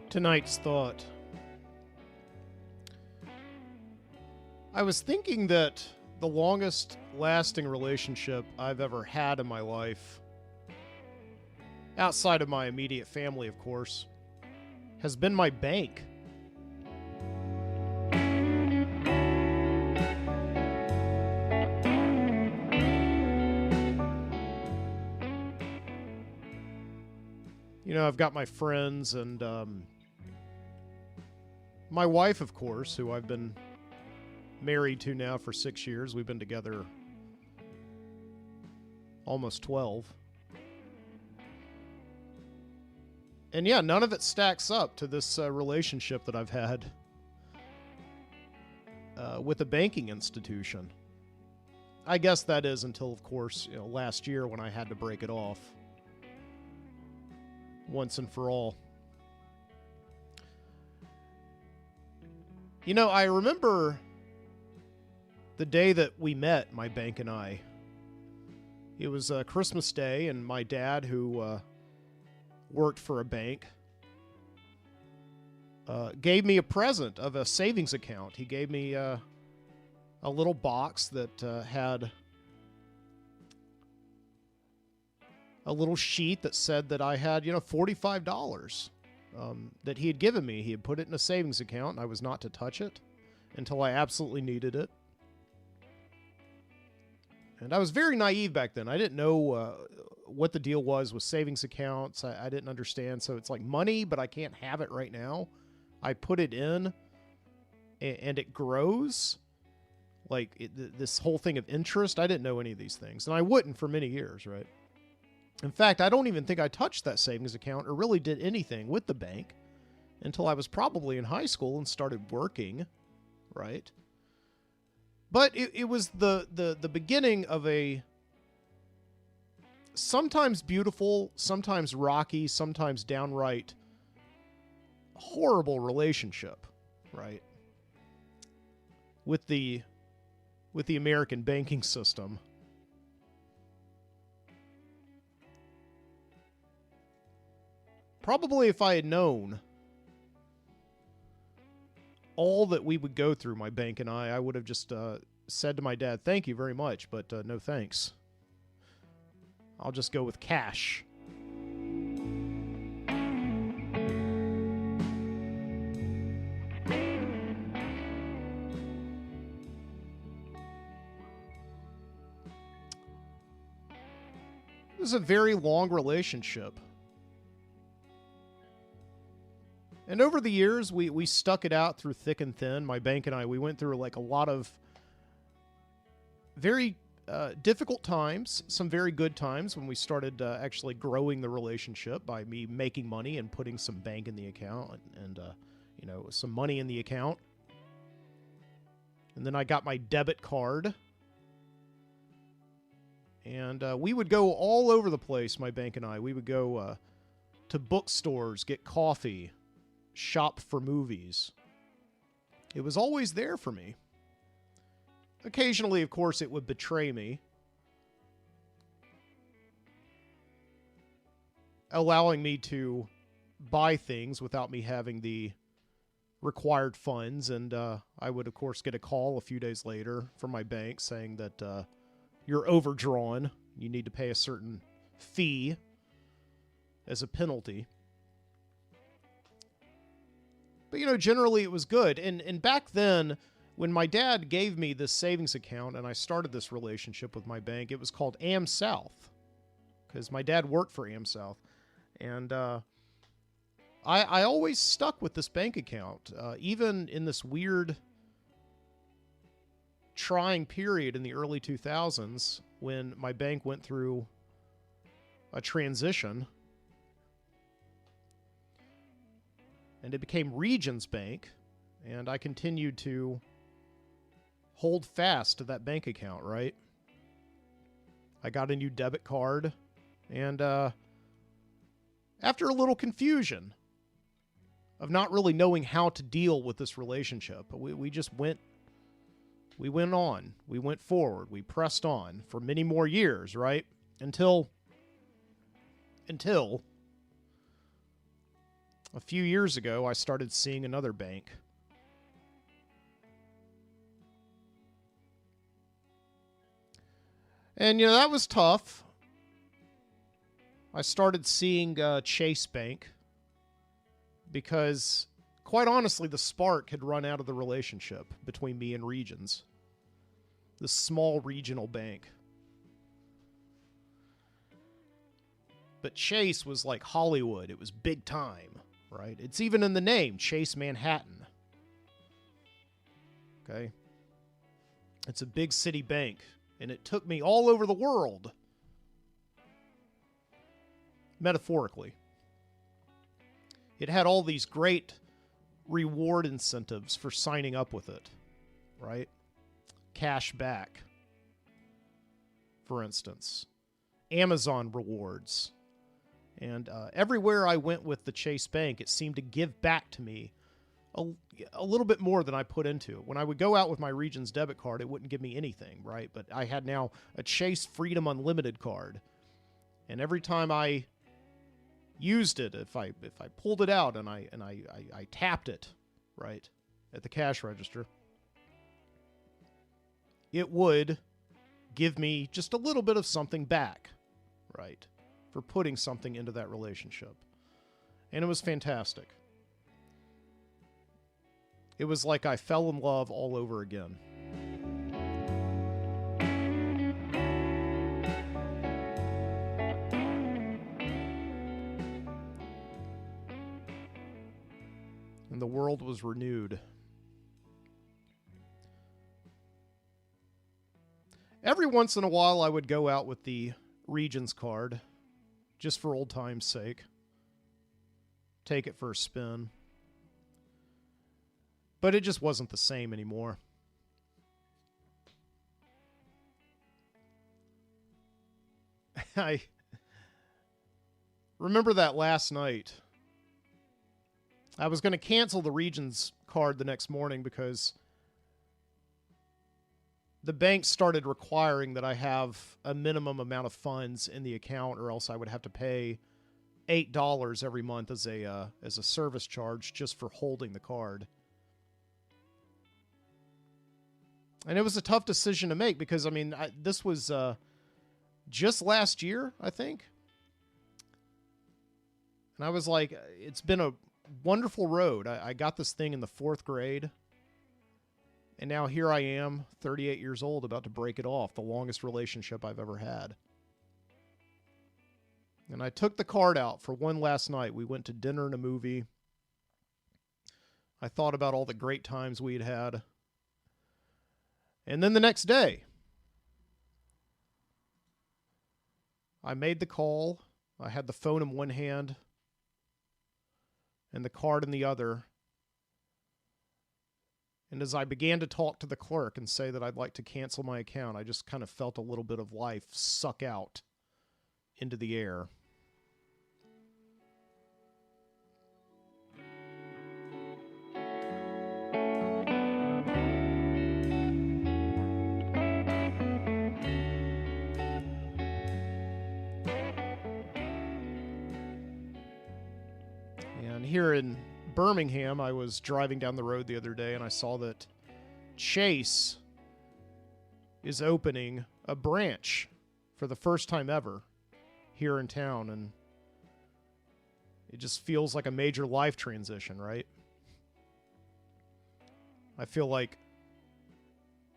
Tonight's thought. I was thinking that the longest lasting relationship I've ever had in my life, outside of my immediate family, of course, has been my bank. You know, I've got my friends and my wife, of course, who I've been married to now for 6 years. We've been together almost 12. And yeah, none of it stacks up to this relationship that I've had with a banking institution. I guess that is until, of course, last year when I had to break it off once and for all. You know, I remember the day that we met, my bank and I. It was Christmas Day, and my dad, who worked for a bank, gave me a present of a savings account. He gave me a little box that had a little sheet that said that I had, $45 that he had given me. He had put it in a savings account, and I was not to touch it until I absolutely needed it. And I was very naive back then. I didn't know what the deal was with savings accounts. I didn't understand. So it's like money, but I can't have it right now. I put it in, and it grows. Like this whole thing of interest. I didn't know any of these things. And I wouldn't for many years, right? In fact, I don't even think I touched that savings account or really did anything with the bank until I was probably in high school and started working, right? But it was the beginning of a sometimes beautiful, sometimes rocky, sometimes downright horrible relationship, right? With the American banking system. Probably if I had known all that we would go through, my bank and I would have just said to my dad, thank you very much, but no thanks. I'll just go with cash. It was a very long relationship. And over the years, we stuck it out through thick and thin. My bank and I, we went through like a lot of very difficult times, some very good times when we started actually growing the relationship by me making money and putting some bank in the account and some money in the account. And then I got my debit card. And we would go all over the place, my bank and I. We would go to bookstores, get coffee, shop for movies. It was always there for me. Occasionally, of course, it would betray me, allowing me to buy things without me having the required funds. And I would, of course, get a call a few days later from my bank saying that you're overdrawn. You need to pay a certain fee as a penalty. But, generally it was good. And back then, when my dad gave me this savings account and I started this relationship with my bank, it was called AmSouth because my dad worked for AmSouth. And I always stuck with this bank account, even in this weird, trying period in the early 2000s when my bank went through a transition. and it became Regions Bank, and I continued to hold fast to that bank account, right? I got a new debit card, and after a little confusion of not really knowing how to deal with this relationship, we just went on. We went forward. We pressed on for many more years, right? Until a few years ago, I started seeing another bank. And, that was tough. I started seeing Chase Bank because, quite honestly, the spark had run out of the relationship between me and Regions. This small regional bank. But Chase was like Hollywood. It was big time, right? It's even in the name, Chase Manhattan. Okay? It's a big city bank, and it took me all over the world. Metaphorically. It had all these great reward incentives for signing up with it, right? Cash back, for instance. Amazon rewards. And everywhere I went with the Chase Bank, it seemed to give back to me a little bit more than I put into it. When I would go out with my Regions debit card, it wouldn't give me anything, right? But I had now a Chase Freedom Unlimited card. And every time I used it, if I pulled it out and I tapped it, right, at the cash register, it would give me just a little bit of something back, right, for putting something into that relationship. And it was fantastic. It was like I fell in love all over again. And the world was renewed. Every once in a while, I would go out with the Regions card, just for old time's sake. Take it for a spin. But it just wasn't the same anymore. I remember that last night. I was going to cancel the Regions card the next morning because the bank started requiring that I have a minimum amount of funds in the account, or else I would have to pay $8 every month as a service charge just for holding the card. And it was a tough decision to make because, this was just last year, I think. And I was like, it's been a wonderful road. I got this thing in the 4th grade. And now here I am, 38 years old, about to break it off. The longest relationship I've ever had. And I took the card out for one last night. We went to dinner and a movie. I thought about all the great times we'd had. And then the next day, I made the call. I had the phone in one hand and the card in the other. And as I began to talk to the clerk and say that I'd like to cancel my account, I just kind of felt a little bit of life suck out into the air. And here in Birmingham, I was driving down the road the other day and I saw that Chase is opening a branch for the first time ever here in town, and it just feels like a major life transition, right? I feel like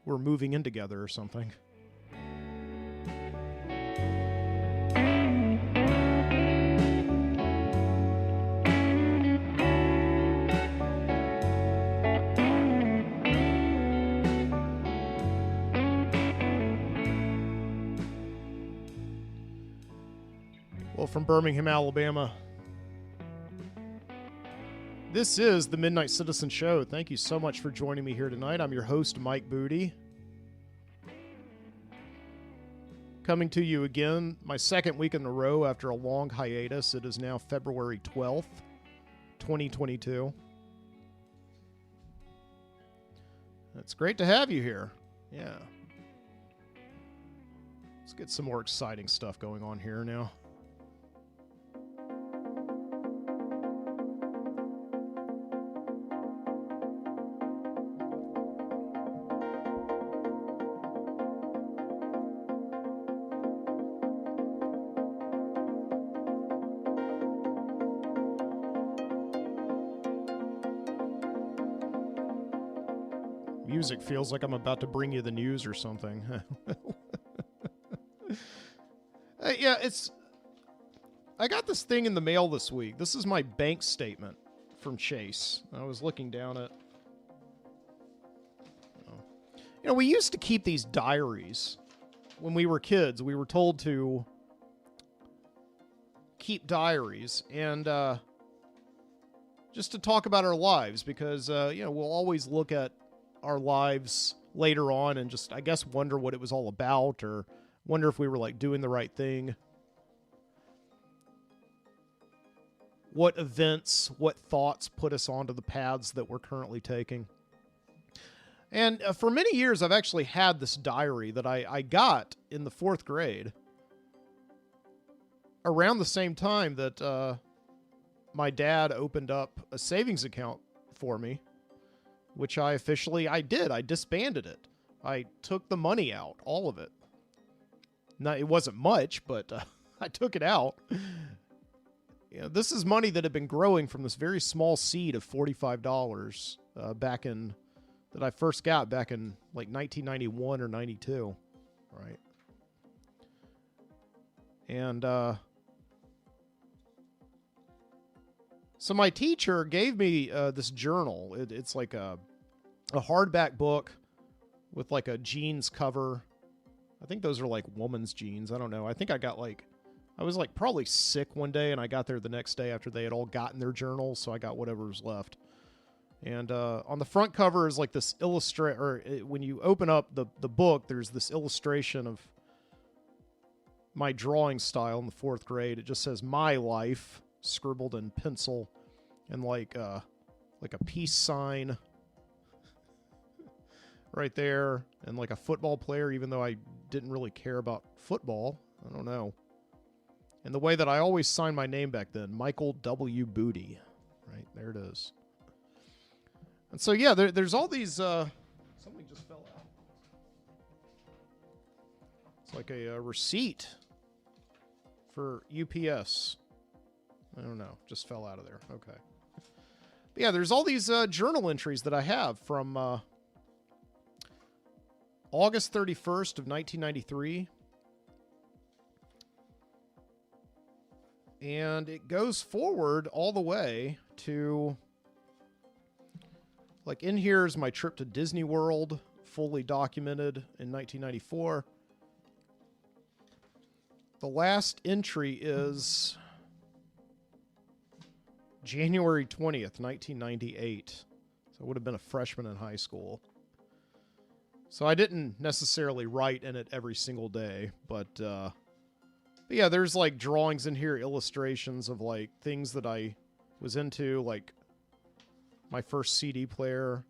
we're moving in together or something. Well, from Birmingham, Alabama, This is the Midnight Citizen Show. Thank you so much for joining me here tonight. I'm your host, Mike Booty. Coming to you again, my second week in a row after a long hiatus. It is now February 12th, 2022. It's great to have you here. Yeah. Let's get some more exciting stuff going on here now. Music feels like I'm about to bring you the news or something. Yeah, I got this thing in the mail this week. This is my bank statement from Chase. I was looking down at... we used to keep these diaries. When we were kids, we were told to keep diaries. And just to talk about our lives. Because, we'll always look at our lives later on and just, I guess, wonder what it was all about, or wonder if we were doing the right thing. What events, what thoughts put us onto the paths that we're currently taking. And for many years, I've actually had this diary that I got in the 4th grade around the same time that my dad opened up a savings account for me, which I did. I disbanded it. I took the money out, all of it. Now, it wasn't much, but I took it out. This is money that had been growing from this very small seed of $45 that I first got back in 1991 or 92, right? And so my teacher gave me this journal. It's like a hardback book with a jeans cover. I think those are woman's jeans. I don't know. I think I got I was probably sick one day, and I got there the next day after they had all gotten their journals, so I got whatever was left. And on the front cover is this when you open up the book, there's this illustration of my drawing style in the 4th grade. It just says "My Life" scribbled in pencil, and a peace sign right there, and a football player, even though I didn't really care about football. I don't know. And the way that I always signed my name back then, Michael W. Booty. Right, there it is. And so, yeah, there's all these... something just fell out. It's like a receipt for UPS. I don't know, just fell out of there. Okay. But yeah, there's all these journal entries that I have from August 31st of 1993. And it goes forward all the way to, in here is my trip to Disney World, fully documented in 1994. The last entry is January 20th, 1998. So I would have been a freshman in high school. So I didn't necessarily write in it every single day, but yeah, there's drawings in here, illustrations of things that I was into, my first CD player.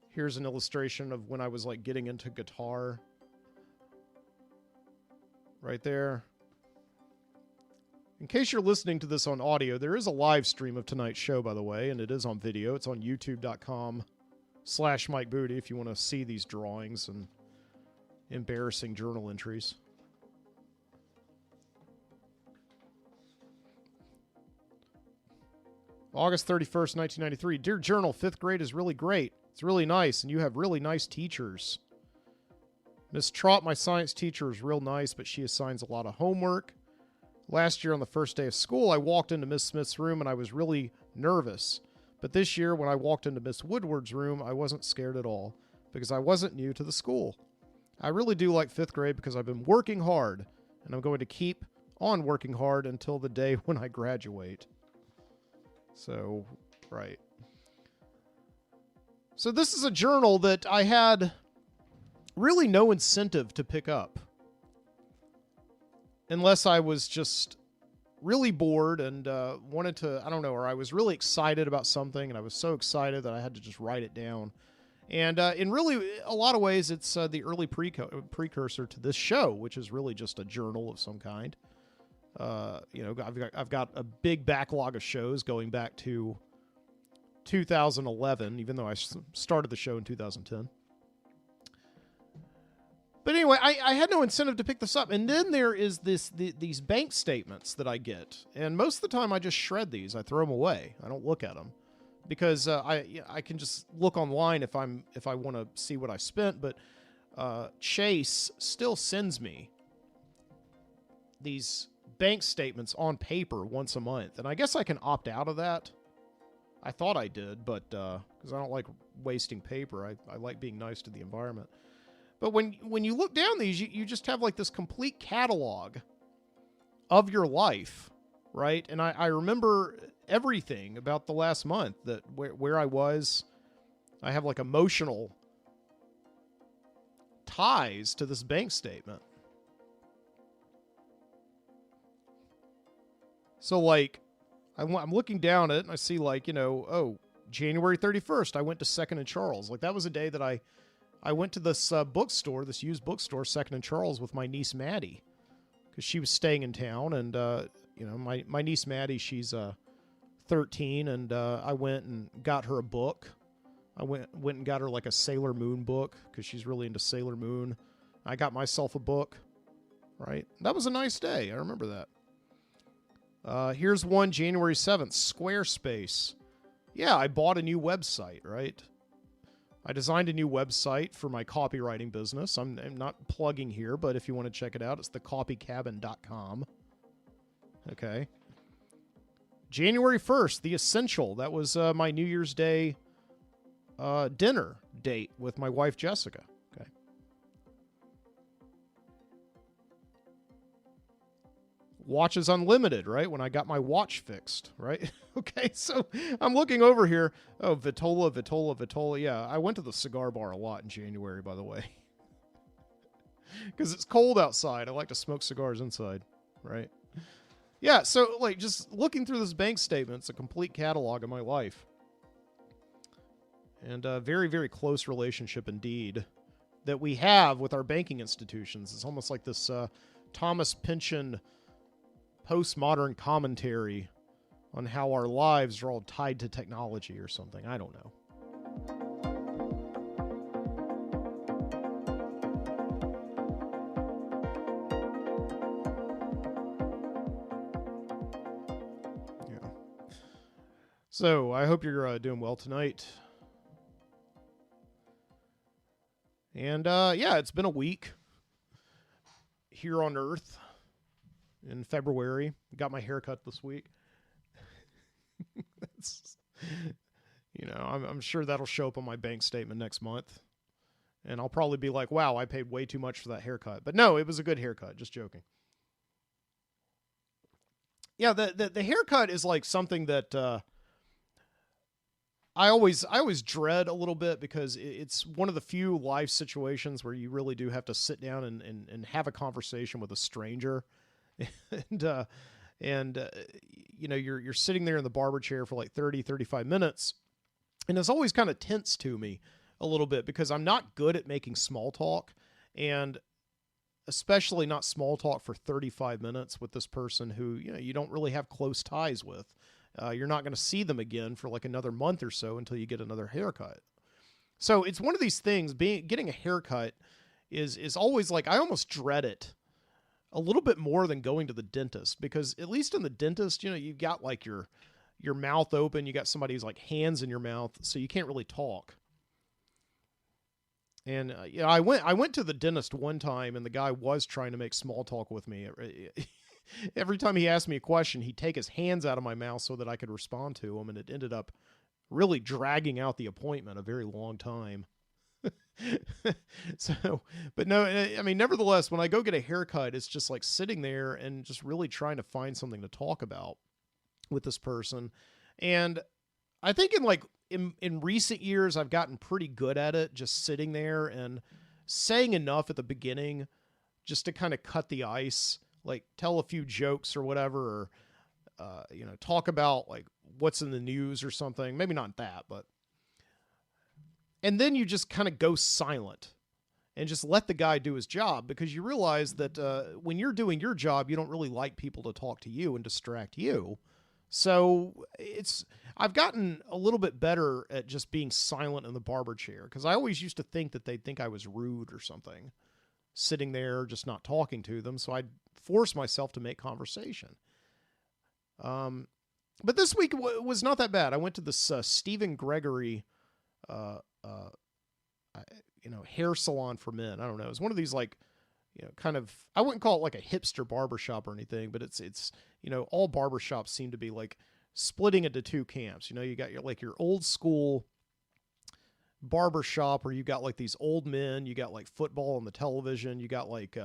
Here's an illustration of when I was getting into guitar. Right there. In case you're listening to this on audio, there is a live stream of tonight's show, by the way, and it is on video. It's on youtube.com/Mike Booty if you want to see these drawings and embarrassing journal entries. August 31st, 1993. Dear Journal, 5th grade is really great. It's really nice, and you have really nice teachers. Miss Trott, my science teacher, is real nice, but she assigns a lot of homework. Last year on the first day of school, I walked into Miss Smith's room, and I was really nervous. But this year, when I walked into Miss Woodward's room, I wasn't scared at all, because I wasn't new to the school. I really do like 5th grade because I've been working hard, and I'm going to keep on working hard until the day when I graduate. So right? So this is a journal that I had really no incentive to pick up unless I was just really bored and wanted to, I don't know, or I was really excited about something, and I was so excited that I had to just write it down. And in really a lot of ways, it's the early precursor to this show, which is really just a journal of some kind. I've got a big backlog of shows going back to 2011, even though I started the show in 2010. But anyway, I had no incentive to pick this up. And then there is these bank statements that I get. And most of the time I just shred these. I throw them away. I don't look at them. Because I can just look online if I want to see what I spent. But Chase still sends me these bank statements on paper once a month. And I guess I can opt out of that. I thought I did, but because I don't like wasting paper. I like being nice to the environment. But when you look down these, you just have like this complete catalog of your life, right? And I remember everything about the last month, that where I was. I have like emotional ties to this bank statement. So like, I'm looking down at it and I see like, January 31st, I went to 2nd and Charles. Like that was a day that I went to this bookstore, this used bookstore, 2nd and Charles, with my niece Maddie, because she was staying in town. And, my niece Maddie, she's 13, and I went and got her a book. I went and got her like a Sailor Moon book, because she's really into Sailor Moon. I got myself a book, right? That was a nice day. I remember that. Here's one, January 7th, Squarespace. Yeah, I bought a new website, right? I designed a new website for my copywriting business. I'm not plugging here, but if you want to check it out, it's thecopycabin.com. Okay. January 1st, The Essential. That was my New Year's Day dinner date with my wife, Jessica. Okay. Watches Unlimited, right? When I got my watch fixed, right? Okay, so I'm looking over here. Oh, Vitola. Yeah, I went to the cigar bar a lot in January, by the way. Because it's cold outside. I like to smoke cigars inside, right? Yeah, so like just looking through this bank statement, it's a complete catalog of my life. And a very, very close relationship indeed that we have with our banking institutions. It's almost like this Thomas Pynchon postmodern commentary on how our lives are all tied to technology or something. I don't know. Yeah. So I hope you're doing well tonight. And yeah, it's been a week here on Earth. In February, got my haircut this week. That's, I'm sure that'll show up on my bank statement next month, and I'll probably be like, "Wow, I paid way too much for that haircut." But no, it was a good haircut. Just joking. Yeah, the haircut is like something that I always dread a little bit, because it's one of the few life situations where you really do have to sit down and have a conversation with a stranger. You're sitting there in the barber chair for like 30-35 minutes, and it's always kind of tense to me a little bit, because I'm not good at making small talk, and especially not small talk for 35 minutes with this person who you don't really have close ties with. You're not going to see them again for like another month or so until you get another haircut. So it's one of these things. Getting a haircut is always like, I almost dread it a little bit more than going to the dentist, because at least in the dentist, you've got like your mouth open, you got somebody's like hands in your mouth, so you can't really talk. And I went to the dentist one time, and the guy was trying to make small talk with me. Every time he asked me a question, he'd take his hands out of my mouth so that I could respond to him, and it ended up really dragging out the appointment a very long time. So, but no, I mean, nevertheless, when I go get a haircut, it's just like sitting there and just really trying to find something to talk about with this person. And I think in recent years, I've gotten pretty good at it, just sitting there and saying enough at the beginning just to kind of cut the ice, like tell a few jokes or whatever, or, talk about like what's in the news or something. Maybe not that, but, and then you just kind of go silent and just let the guy do his job, because you realize that when you're doing your job, you don't really like people to talk to you and distract you. So I've gotten a little bit better at just being silent in the barber chair, because I always used to think that they'd think I was rude or something, sitting there just not talking to them. So I'd force myself to make conversation. But this week was not that bad. I went to this Stephen Gregory, hair salon for men. I don't know. It's one of these like, kind of, I wouldn't call it like a hipster barbershop or anything, but it's, all barbershops seem to be like splitting into two camps. You got your old school barbershop where you got like these old men, you got like football on the television, you got like,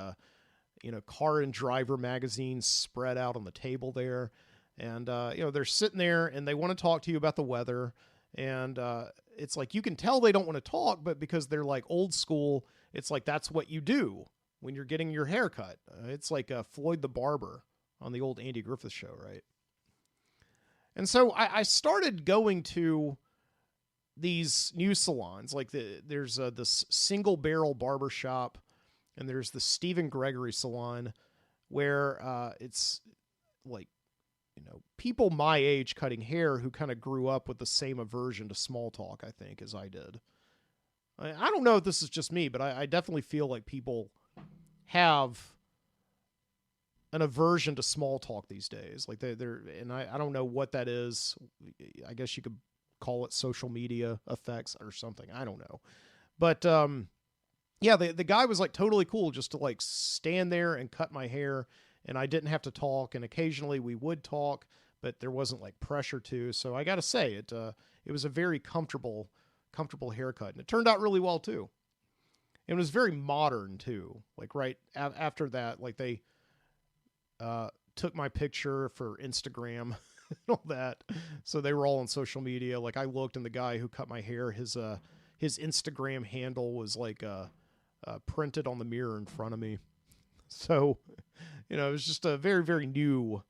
Car and Driver magazines spread out on the table there. And, they're sitting there and they want to talk to you about the weather. And, it's like, you can tell they don't want to talk, but because they're like old school, it's like, that's what you do when you're getting your hair cut. It's like Floyd the Barber on the old Andy Griffith show, right? And so I started going to these new salons. Like there's this Single Barrel Barbershop, and there's the Stephen Gregory salon, where it's like, people my age cutting hair who kind of grew up with the same aversion to small talk, I think, as I did. I don't know if this is just me, but I definitely feel like people have an aversion to small talk these days. Like they're and I don't know what that is. I guess you could call it social media effects or something. I don't know. But, yeah, the guy was like totally cool just to like stand there and cut my hair, and I didn't have to talk. And occasionally we would talk, but there wasn't like pressure to. So I got to say it was a very comfortable haircut, and it turned out really well too. It was very modern too. Like right after that, like they took my picture for Instagram and all that. So they were all on social media. Like I looked, and the guy who cut my hair, his Instagram handle was like printed on the mirror in front of me. So, it was just a very, very new,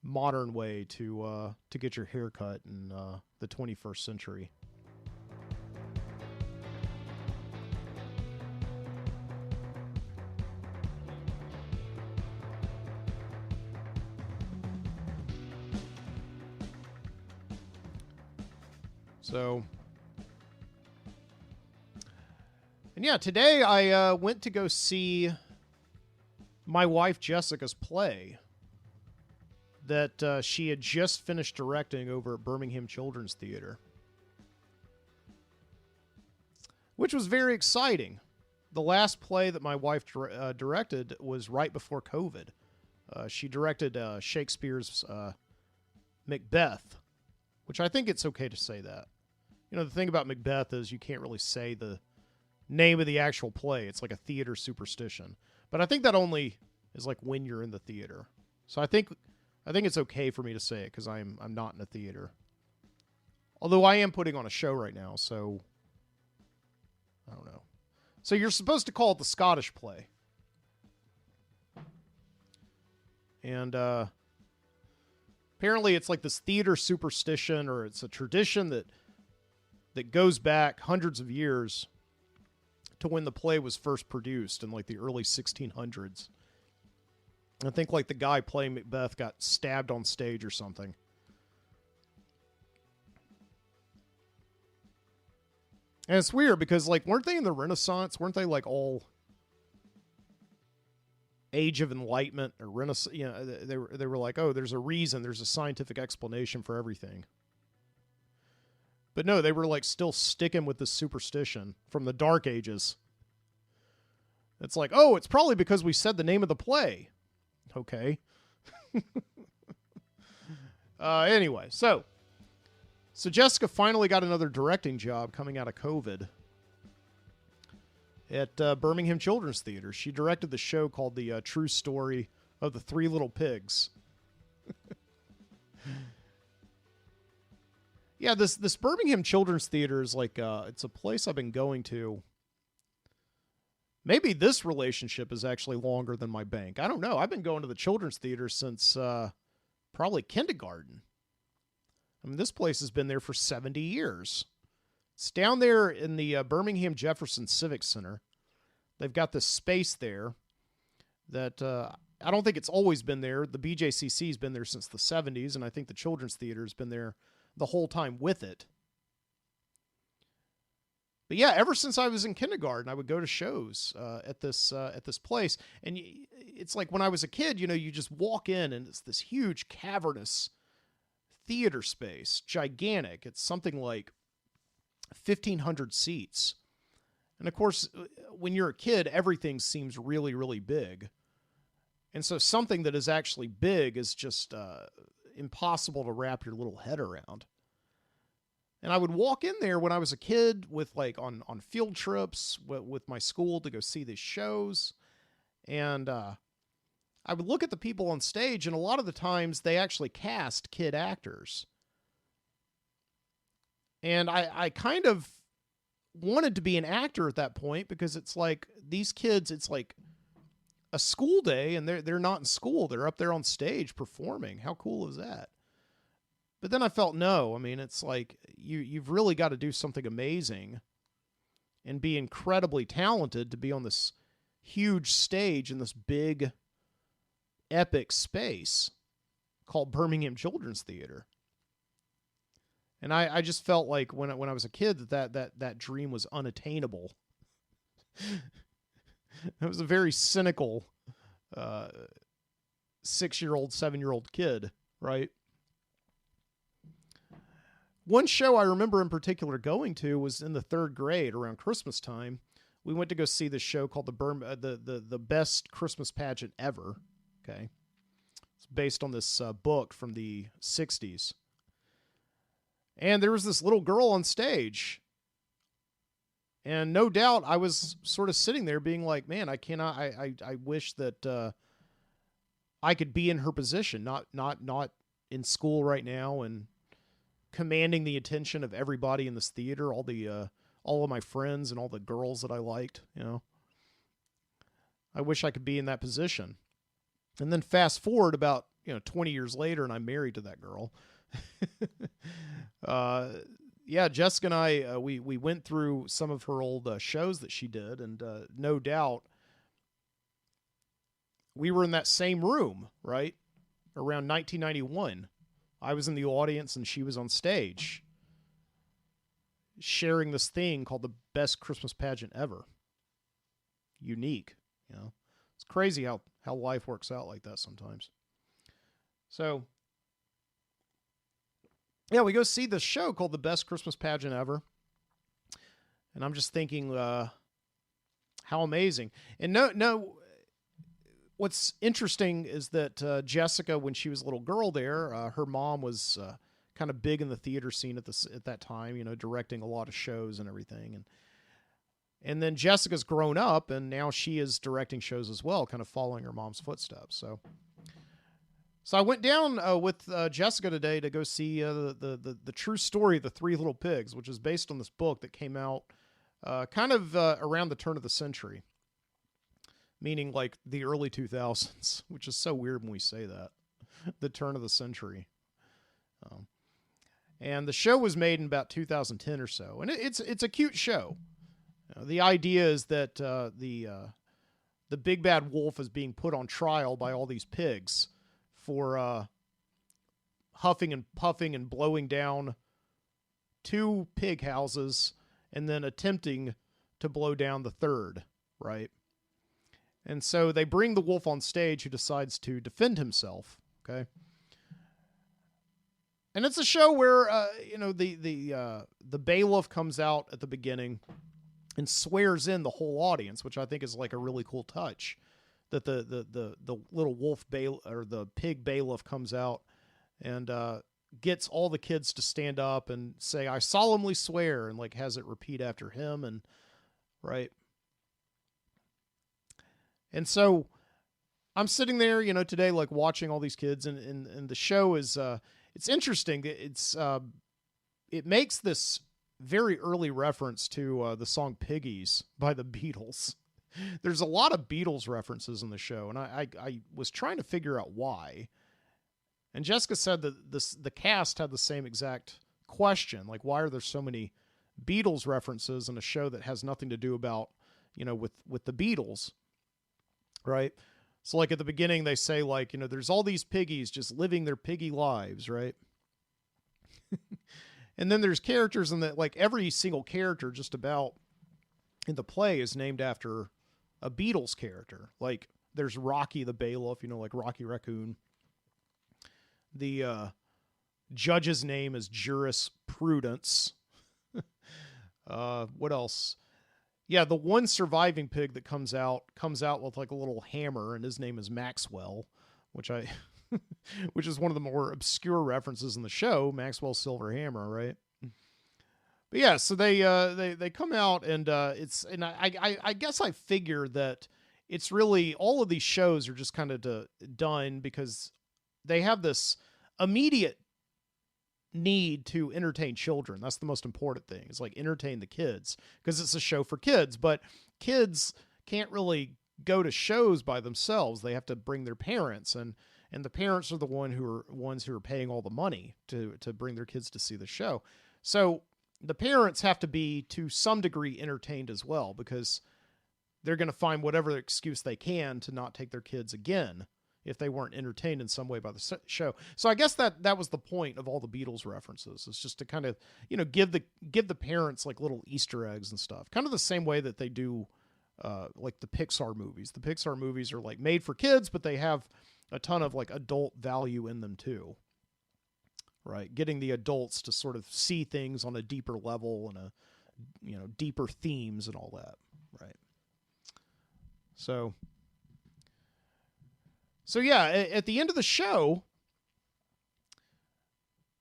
modern way to get your hair cut in the 21st century. So, and yeah, today I went to go see my wife Jessica's play that she had just finished directing over at Birmingham Children's Theater, which was very exciting. The last play that my wife directed was right before COVID. She directed Shakespeare's Macbeth, which I think it's okay to say that. The thing about Macbeth is you can't really say the name of the actual play. It's like a theater superstition. But I think that only is like when you're in the theater. So I think it's okay for me to say it because I'm not in a theater. Although I am putting on a show right now, so I don't know. So you're supposed to call it the Scottish play. And apparently it's like this theater superstition, or it's a tradition that goes back hundreds of years to when the play was first produced in like the early 1600s. I think like the guy playing Macbeth got stabbed on stage or something. And it's weird because like, weren't they in the Renaissance? Weren't they like all Age of Enlightenment or Renaissance? They were like, oh, there's a reason, there's a scientific explanation for everything. But no, they were like still sticking with this superstition from the Dark Ages. It's like, oh, it's probably because we said the name of the play. Okay. Anyway, so Jessica finally got another directing job coming out of COVID at Birmingham Children's Theater. She directed the show called The True Story of the Three Little Pigs. Yeah, this Birmingham Children's Theater is like it's a place I've been going to. Maybe this relationship is actually longer than my bank. I don't know. I've been going to the Children's Theater since probably kindergarten. I mean, this place has been there for 70 years. It's down there in the Birmingham Jefferson Civic Center. They've got this space there that I don't think it's always been there. The BJCC's been there since the 70s, and I think the Children's Theater's been there the whole time with it. But yeah, ever since I was in kindergarten, I would go to shows at this place, and it's like when I was a kid, you just walk in and it's this huge cavernous theater space, gigantic. It's something like 1,500 seats, and of course, when you're a kid, everything seems really, really big, and so something that is actually big is just impossible to wrap your little head around. And I would walk in there when I was a kid with like on field trips with my school to go see these shows. And I would look at the people on stage, and a lot of the times they actually cast kid actors. And I kind of wanted to be an actor at that point, because it's like these kids, it's like a school day and they're not in school. They're up there on stage performing. How cool is that? But then I felt, no, I mean, it's like you've really got to do something amazing and be incredibly talented to be on this huge stage in this big, epic space called Birmingham Children's Theater. And I just felt like when I was a kid that dream was unattainable. I was a very cynical 6-year-old, 7-year-old kid, right? One show I remember in particular going to was in the 3rd grade around Christmas time. We went to go see this show called the Best Christmas Pageant Ever. Okay, it's based on this book from the 60s. And there was this little girl on stage. And no doubt I was sort of sitting there being like, man, I cannot, I wish that I could be in her position, not in school right now and commanding the attention of everybody in this theater, all of my friends and all the girls that I liked, I wish I could be in that position. And then fast forward about, 20 years later, and I'm married to that girl. Yeah, Jessica and I, we went through some of her old shows that she did, and no doubt we were in that same room, right? Around 1991. I was in the audience and she was on stage sharing this thing called the Best Christmas Pageant Ever. Unique, It's crazy how life works out like that sometimes. So, yeah, we go see this show called the Best Christmas Pageant Ever. And I'm just thinking, how amazing. And no, what's interesting is that Jessica, when she was a little girl there, her mom was kind of big in the theater scene at that time, directing a lot of shows and everything. And then Jessica's grown up, and now she is directing shows as well, kind of following her mom's footsteps. So I went down with Jessica today to go see the true story of the Three Little Pigs, which is based on this book that came out kind of around the turn of the century. Meaning like the early 2000s, which is so weird when we say that. The turn of the century. And the show was made in about 2010 or so. And it's a cute show. The idea is that the big bad wolf is being put on trial by all these pigs for huffing and puffing and blowing down 2 pig houses and then attempting to blow down the 3rd, right? And so they bring the wolf on stage, who decides to defend himself. Okay. And it's a show where, the bailiff comes out at the beginning and swears in the whole audience, which I think is like a really cool touch, that the little wolf or the pig bailiff comes out and, gets all the kids to stand up and say, "I solemnly swear," and like has it repeat after him. And right. And so I'm sitting there, today, like watching all these kids, and the show is, it's interesting. It's it makes this very early reference to the song Piggies by the Beatles. There's a lot of Beatles references in the show, and I was trying to figure out why. And Jessica said that the cast had the same exact question, like, why are there so many Beatles references in a show that has nothing to do about, with the Beatles, right? So, like, at the beginning, they say, like, there's all these piggies just living their piggy lives, right? And then there's characters in that, like, every single character just about in the play is named after a Beatles character. Like, there's Rocky the bailiff, like Rocky Raccoon. The judge's name is Jurisprudence. What else? Yeah, the one surviving pig that comes out with like a little hammer, and his name is Maxwell, which which is one of the more obscure references in the show, Maxwell's silver hammer, right? But yeah, so they come out, and I guess I figure that it's really all of these shows are just kind of done because they have this immediate need to entertain children. That's the most important thing. It's like entertain the kids because it's a show for kids, but kids can't really go to shows by themselves. They have to bring their parents, and the parents are the ones who are paying all the money to bring their kids to see the show. So the parents have to be to some degree entertained as well, because they're going to find whatever excuse they can to not take their kids again if they weren't entertained in some way by the show. So I guess that was the point of all the Beatles references. It's just to kind of, give the parents like little Easter eggs and stuff. Kind of the same way that they do like the Pixar movies. The Pixar movies are like made for kids, but they have a ton of like adult value in them too. Right? Getting the adults to sort of see things on a deeper level and deeper themes and all that. Right? So yeah, at the end of the show,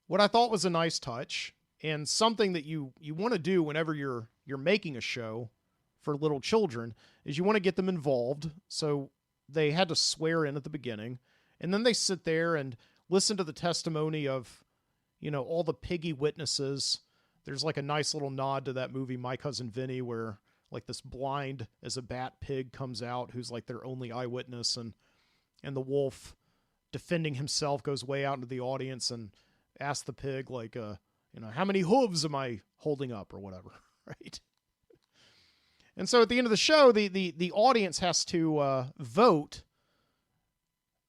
what I thought was a nice touch and something that you want to do whenever you're making a show for little children is you want to get them involved. So they had to swear in at the beginning, and then they sit there and listen to the testimony of, all the piggy witnesses. There's like a nice little nod to that movie, My Cousin Vinny, where like this blind as a bat pig comes out who's like their only eyewitness, and the wolf, defending himself, goes way out into the audience and asks the pig, like, how many hooves am I holding up or whatever, right? And so at the end of the show, the audience has to vote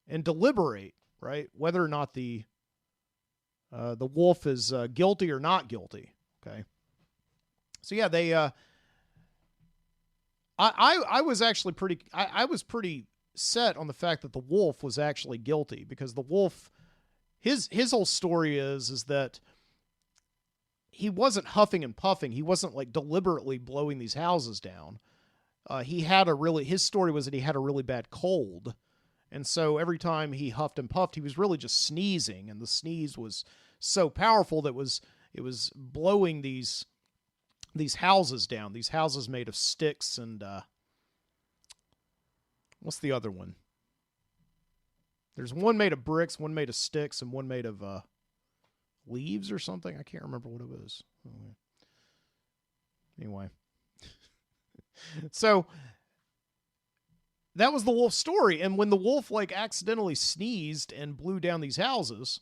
and deliberate, right, whether or not the wolf is guilty or not guilty. Okay. So yeah, they. I was actually pretty. I was pretty set on the fact that the wolf was actually guilty, because the wolf, his whole story is that he wasn't huffing and puffing. He wasn't like deliberately blowing these houses down. His story was that he had a really bad cold. And so every time he huffed and puffed, he was really just sneezing. And the sneeze was so powerful that it was blowing these houses down, these houses made of sticks and, what's the other one? There's one made of bricks, one made of sticks, and one made of leaves or something. I can't remember what it was. Anyway. So that was the wolf story. And when the wolf like accidentally sneezed and blew down these houses,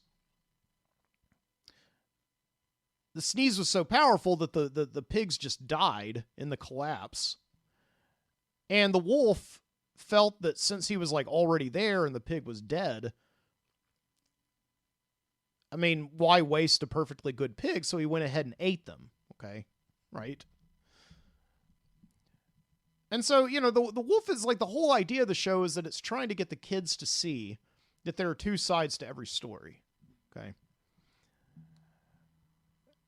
the sneeze was so powerful that the pigs just died in the collapse. And the wolf felt that since he was like already there and the pig was dead, I mean, why waste a perfectly good pig? So he went ahead and ate them. Okay. Right. And so, the wolf is like, the whole idea of the show is that it's trying to get the kids to see that there are two sides to every story. Okay.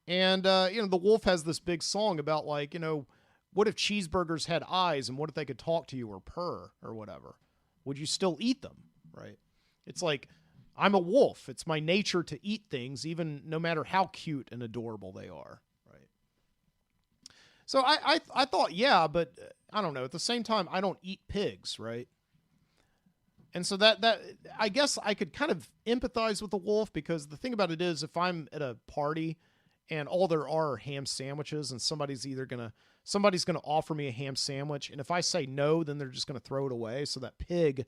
And, the wolf has this big song about like, what if cheeseburgers had eyes, and what if they could talk to you or purr or whatever? Would you still eat them? Right. It's like, I'm a wolf. It's my nature to eat things, even no matter how cute and adorable they are. Right. So I thought, yeah, but I don't know. At the same time, I don't eat pigs. Right. And so that I guess I could kind of empathize with the wolf, because the thing about it is, if I'm at a party and all there are ham sandwiches, and somebody's going to offer me a ham sandwich, and if I say no, then they're just going to throw it away. So that pig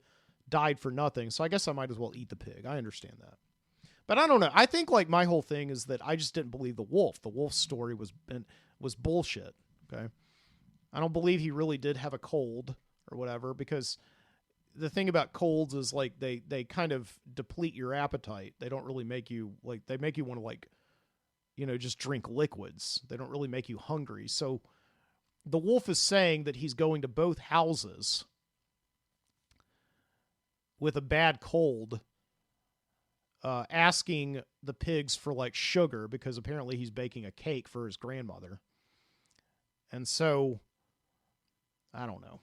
died for nothing. So I guess I might as well eat the pig. I understand that. But I don't know. I think like my whole thing is that I just didn't believe the wolf. The wolf story was bullshit. Okay. I don't believe he really did have a cold or whatever, because the thing about colds is like they kind of deplete your appetite. They don't really make you like, they make you want to like, just drink liquids. They don't really make you hungry. So the wolf is saying that he's going to both houses with a bad cold, asking the pigs for like sugar, because apparently he's baking a cake for his grandmother. And so, I don't know.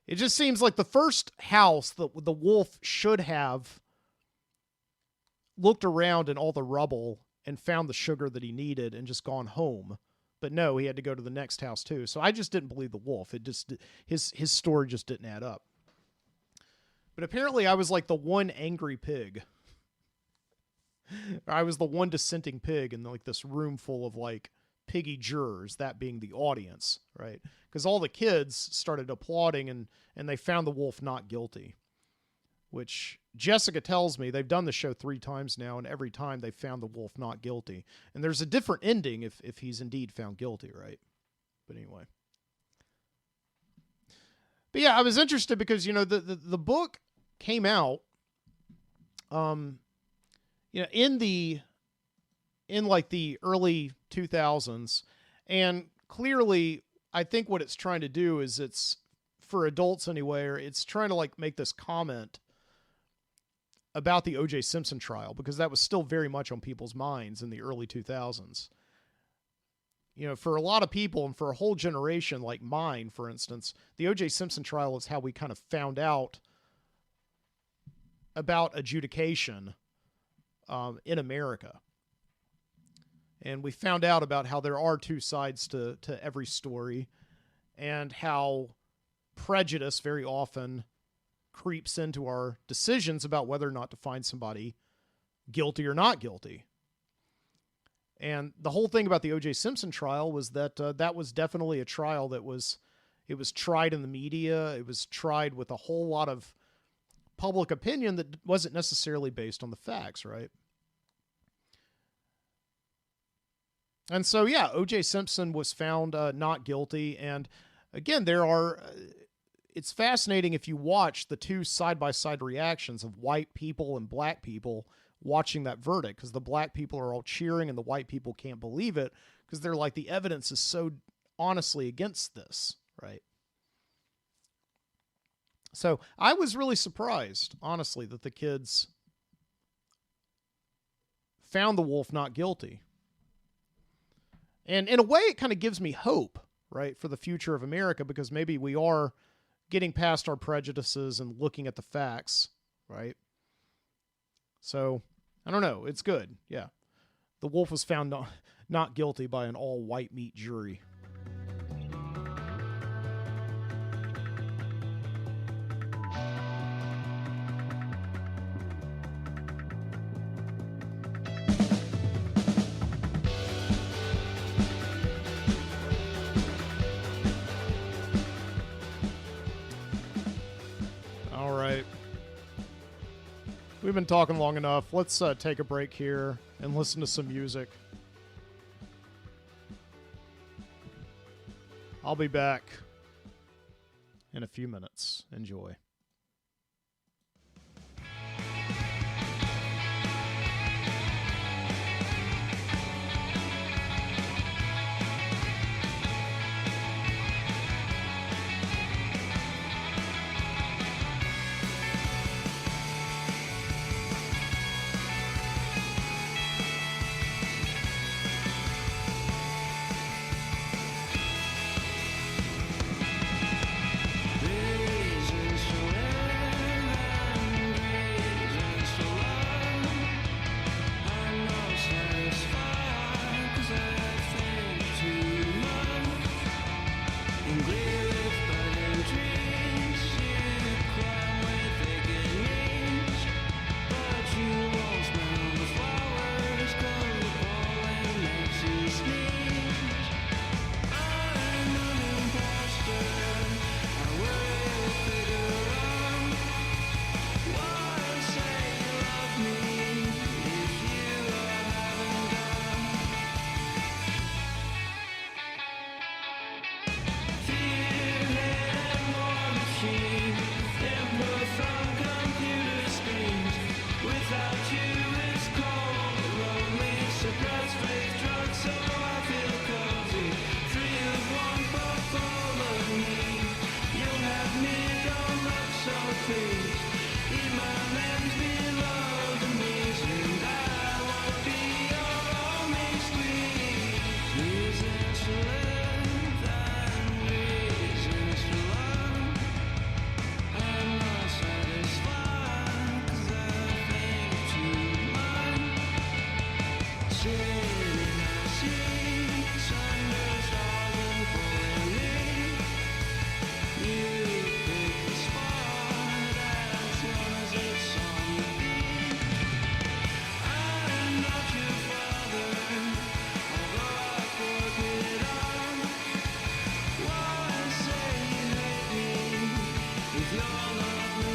It just seems like the first house that the wolf should have looked around in all the rubble and found the sugar that he needed and just gone home. But no, he had to go to the next house too. So I just didn't believe the wolf. It just, his story just didn't add up. But apparently I was like the one angry pig. I was the one dissenting pig in like this room full of like piggy jurors, that being the audience, right? Because all the kids started applauding and they found the wolf not guilty, which Jessica tells me they've done the show 3 times now, and every time they found the wolf not guilty. And there's a different ending if he's indeed found guilty, right? But anyway. But yeah, I was interested because, the book came out, in like the early 2000s, and clearly I think what it's trying to do is, it's for adults anyway, or it's trying to like make this comment about the O.J. Simpson trial, because that was still very much on people's minds in the early 2000s. For a lot of people, and for a whole generation like mine, for instance, the O.J. Simpson trial is how we kind of found out about adjudication in America. And we found out about how there are 2 sides to every story, and how prejudice very often creeps into our decisions about whether or not to find somebody guilty or not guilty. And the whole thing about the O.J. Simpson trial was that that was definitely a trial that it was tried in the media. It was tried with a whole lot of public opinion that wasn't necessarily based on the facts, right? And so, yeah, O.J. Simpson was found not guilty. And again, it's fascinating if you watch the 2 side-by-side reactions of white people and black people watching that verdict, because the black people are all cheering and the white people can't believe it, because they're like, the evidence is so honestly against this, right? So I was really surprised, honestly, that the kids found the wolf not guilty. And in a way, it kind of gives me hope, right, for the future of America, because maybe we are getting past our prejudices and looking at the facts, right? So, I don't know. It's good. Yeah. The wolf was found not guilty by an all-white meat jury. We've been talking long enough. Let's take a break here and listen to some music. I'll be back in a few minutes. Enjoy. Days and so It's the only home.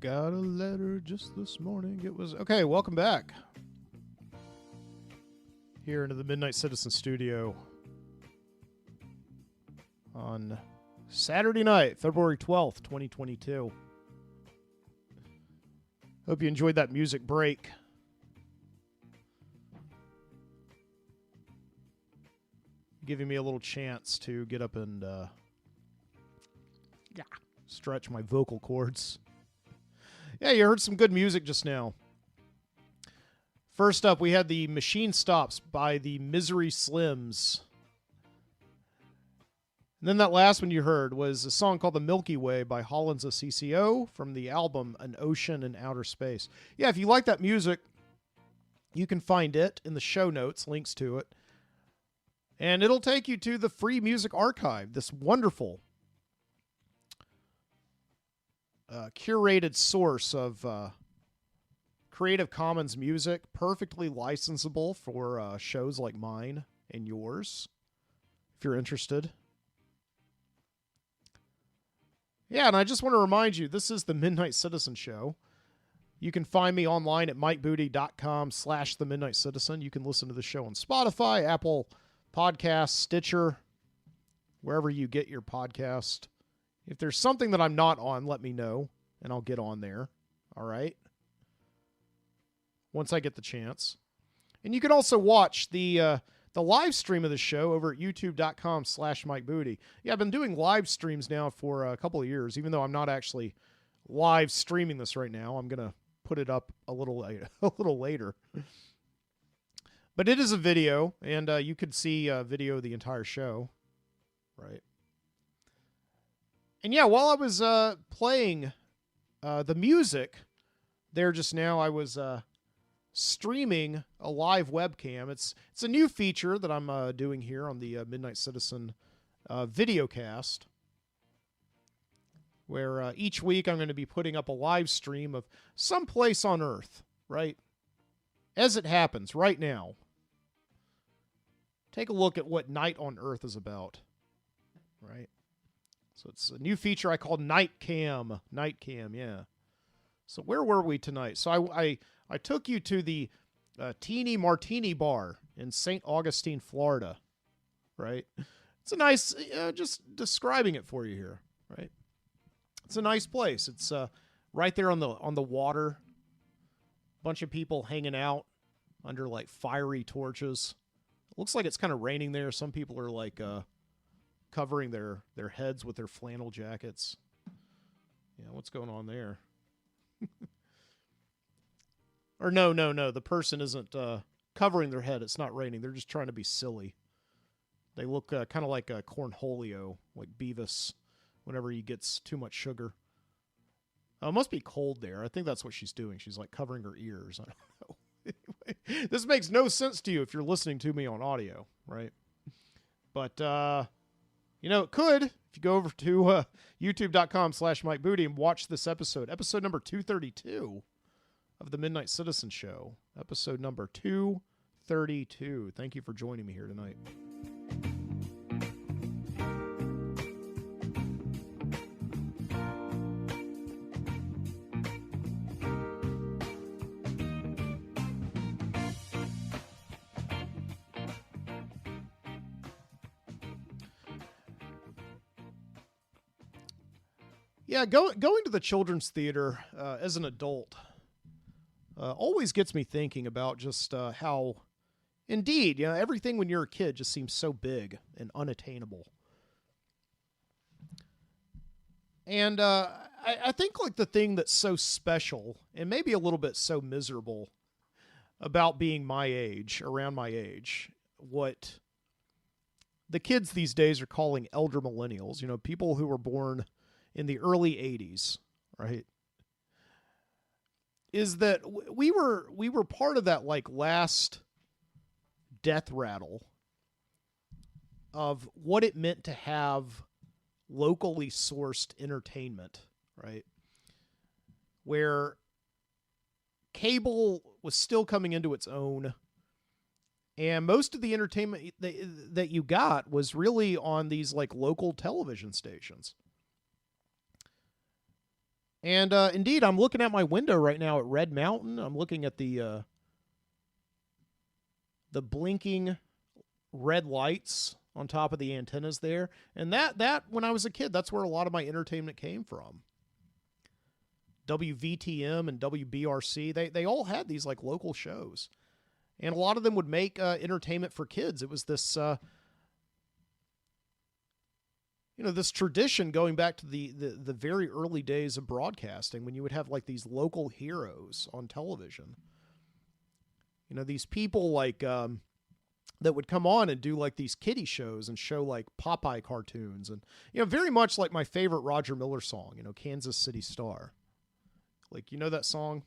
Got a letter just this morning. It was... Okay, welcome back. Here into the Midnight Citizen studio. On Saturday night, February 12th, 2022. Hope you enjoyed that music break. Giving me a little chance to get up and stretch my vocal cords. Yeah, you heard some good music just now. First up, we had the Machine Stops by the Misery Slims. And then that last one you heard was a song called The Milky Way by Holland's CCO from the album An Ocean in Outer Space. Yeah, if you like that music, you can find it in the show notes, links to it. And it'll take you to the Free Music Archive, this wonderful curated source of Creative Commons music, perfectly licensable for shows like mine and yours, if you're interested. Yeah, and I just want to remind you, this is the Midnight Citizen Show. You can find me online at mikebooty.com/The Midnight Citizen. You can listen to the show on Spotify, Apple Podcasts, Stitcher, wherever you get your podcast. If there's something that I'm not on, let me know, and I'll get on there. All right? Once I get the chance. And you can also watch the live stream of the show over at youtube.com/MikeBooty. Yeah, I've been doing live streams now for a couple of years, even though I'm not actually live streaming this right now. I'm going to put it up a little later. But it is a video, and you could see video of the entire show, right? And yeah, while I was playing the music there just now, I was streaming a live webcam. It's a new feature that I'm doing here on the Midnight Citizen videocast, where each week I'm going to be putting up a live stream of some place on Earth, right? As it happens right now. Take a look at what Night on Earth is about, right? So it's a new feature I call Night Cam. Night Cam, yeah. So where were we tonight? So I took you to the Teeny Martini Bar in St. Augustine, Florida, right? It's a nice, just describing it for you here, right? It's a nice place. It's right there on the water. Bunch of people hanging out under like fiery torches. It looks like it's kind of raining there. Some people are like covering their heads with their flannel jackets. Yeah, what's going on there? Or no. The person isn't covering their head. It's not raining. They're just trying to be silly. They look kind of like a Cornholio, like Beavis, whenever he gets too much sugar. It must be cold there. I think that's what she's doing. She's like covering her ears. I don't know. Anyway, this makes no sense to you if you're listening to me on audio, right? But, it could if you go over to youtube.com/MikeBooty and watch this episode number 232 of the Midnight Citizen Show. Episode number 232. Thank you for joining me here tonight. Yeah, going to the children's theater as an adult always gets me thinking about just how, indeed, everything when you're a kid just seems so big and unattainable. And I think like the thing that's so special and maybe a little bit so miserable about being my age, around my age, what the kids these days are calling elder millennials, people who were born in the early 80s, right, is that we were part of that like last death rattle of what it meant to have locally sourced entertainment, right? Where cable was still coming into its own, and most of the entertainment that you got was really on these like local television stations. And indeed, I'm looking at my window right now at Red Mountain. I'm looking at the blinking red lights on top of the antennas there. And that when I was a kid, that's where a lot of my entertainment came from. WVTM and WBRC, they all had these like local shows. And a lot of them would make entertainment for kids. It was this this tradition going back to the very early days of broadcasting, when you would have like these local heroes on television. These people like that would come on and do like these kiddie shows and show like Popeye cartoons, and very much like my favorite Roger Miller song, Kansas City Star. Like, that song?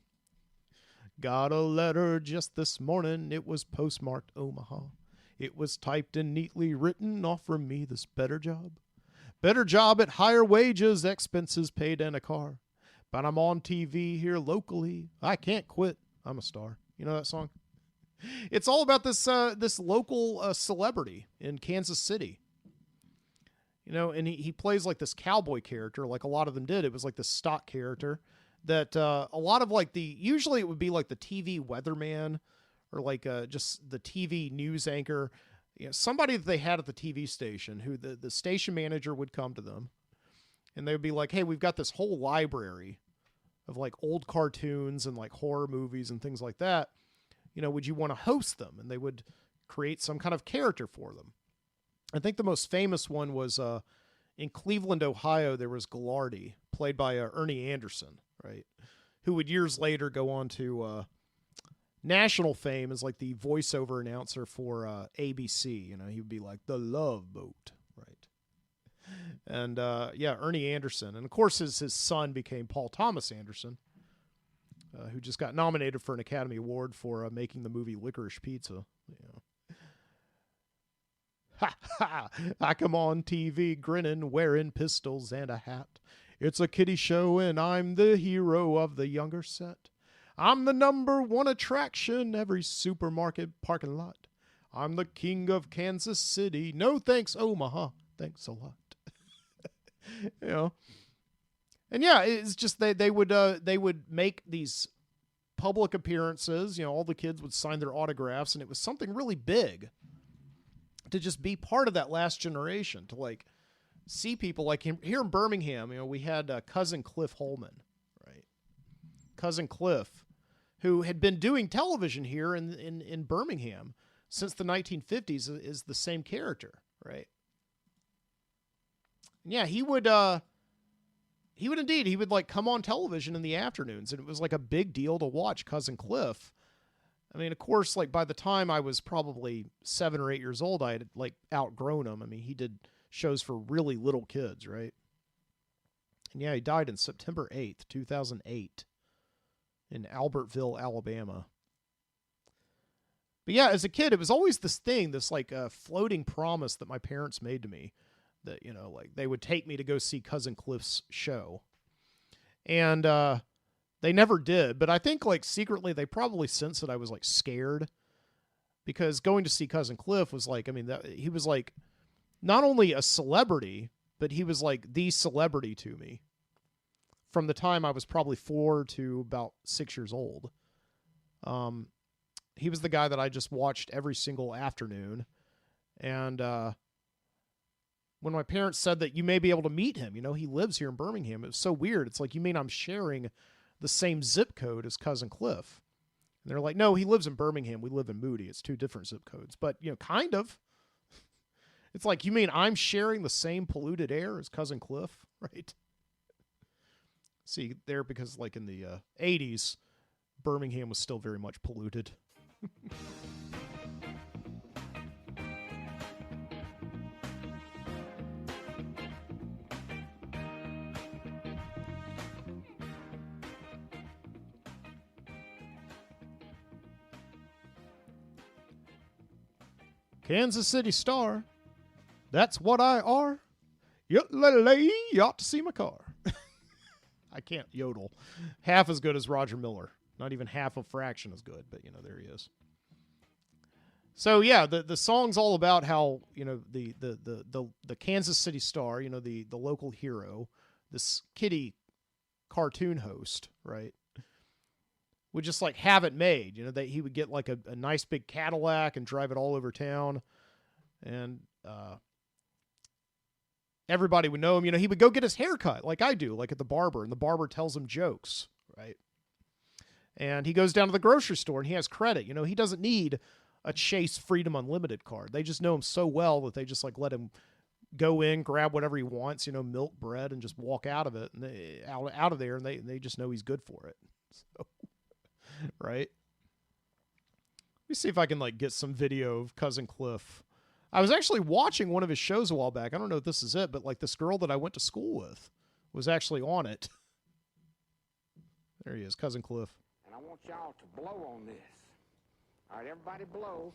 Got a letter just this morning. It was postmarked Omaha. It was typed and neatly written. Offer me this better job. Better job at higher wages, expenses paid, and a car. But I'm on TV here locally. I can't quit. I'm a star. You know that song? It's all about this local celebrity in Kansas City. And he plays like this cowboy character, like a lot of them did. It was like this stock character that a lot of like usually it would be like the TV weatherman or like just the TV news anchor, somebody that they had at the TV station, who the station manager would come to them and they would be like, hey, we've got this whole library of like old cartoons and like horror movies and things like that. Would you want to host them? And they would create some kind of character for them. I think the most famous one was in Cleveland, Ohio, there was Glardy, played by Ernie Anderson, right? Who would years later go on to national fame as like the voiceover announcer for ABC. He would be like the Love Boat, right? And Ernie Anderson. And of course his son became Paul Thomas Anderson, who just got nominated for an Academy Award for making the movie Licorice Pizza. Ha ha! I come on TV grinning, wearing pistols and a hat. It's a kiddie show and I'm the hero of the younger set. I'm the number one attraction every supermarket parking lot. I'm the king of Kansas City. No thanks, Omaha. Thanks a lot. And yeah, it's just they would make these public appearances. All the kids would sign their autographs, and it was something really big to just be part of that last generation, to like see people like him here in Birmingham. We had Cousin Cliff Holman, right? Cousin Cliff, who had been doing television here in Birmingham since the 1950s, is the same character, right? And yeah, he would like come on television in the afternoons, and it was like a big deal to watch Cousin Cliff. I mean, of course, like by the time I was probably 7 or 8 years old, I had like outgrown him. I mean, he did shows for really little kids, right? And yeah, he died in September 8th, 2008 in Albertville, Alabama. But yeah, as a kid, it was always this thing, this like floating promise that my parents made to me that, like they would take me to go see Cousin Cliff's show. And they never did, but I think like secretly they probably sensed that I was like scared, because going to see Cousin Cliff was like, I mean, he was like not only a celebrity, but he was like the celebrity to me from the time I was probably 4 to about 6 years old. He was the guy that I just watched every single afternoon. And when my parents said that you may be able to meet him, he lives here in Birmingham, it was so weird. It's like, you mean I'm sharing the same zip code as Cousin Cliff? And they're like, no, he lives in Birmingham. We live in Moody. It's 2 different zip codes. But, kind of. It's like, you mean I'm sharing the same polluted air as Cousin Cliff, right? See, there, because like in the 80s, Birmingham was still very much polluted. Kansas City Star. That's what I are. You ought to see my car. I can't yodel half as good as Roger Miller. Not even half a fraction as good, but there he is. So yeah, the song's all about how, the Kansas City Star, the local hero, this kiddie cartoon host, right, would just like have it made. You know, that he would get like a nice big Cadillac and drive it all over town, and everybody would know him. You know, he would go get his hair cut like I do, like at the barber, and the barber tells him jokes, right? And he goes down to the grocery store and he has credit. You know, he doesn't need a Chase Freedom Unlimited card. They just know him so well that they just like let him go in, grab whatever he wants, you know, milk, bread, and just walk out of it and out of there, and they just know he's good for it. So, right? Let me see if I can like get some video of Cousin Cliff. I was actually watching one of his shows a while back. I don't know if this is it, but like this girl that I went to school with was actually on it. There he is, Cousin Cliff. And I want y'all to blow on this. All right, everybody blow.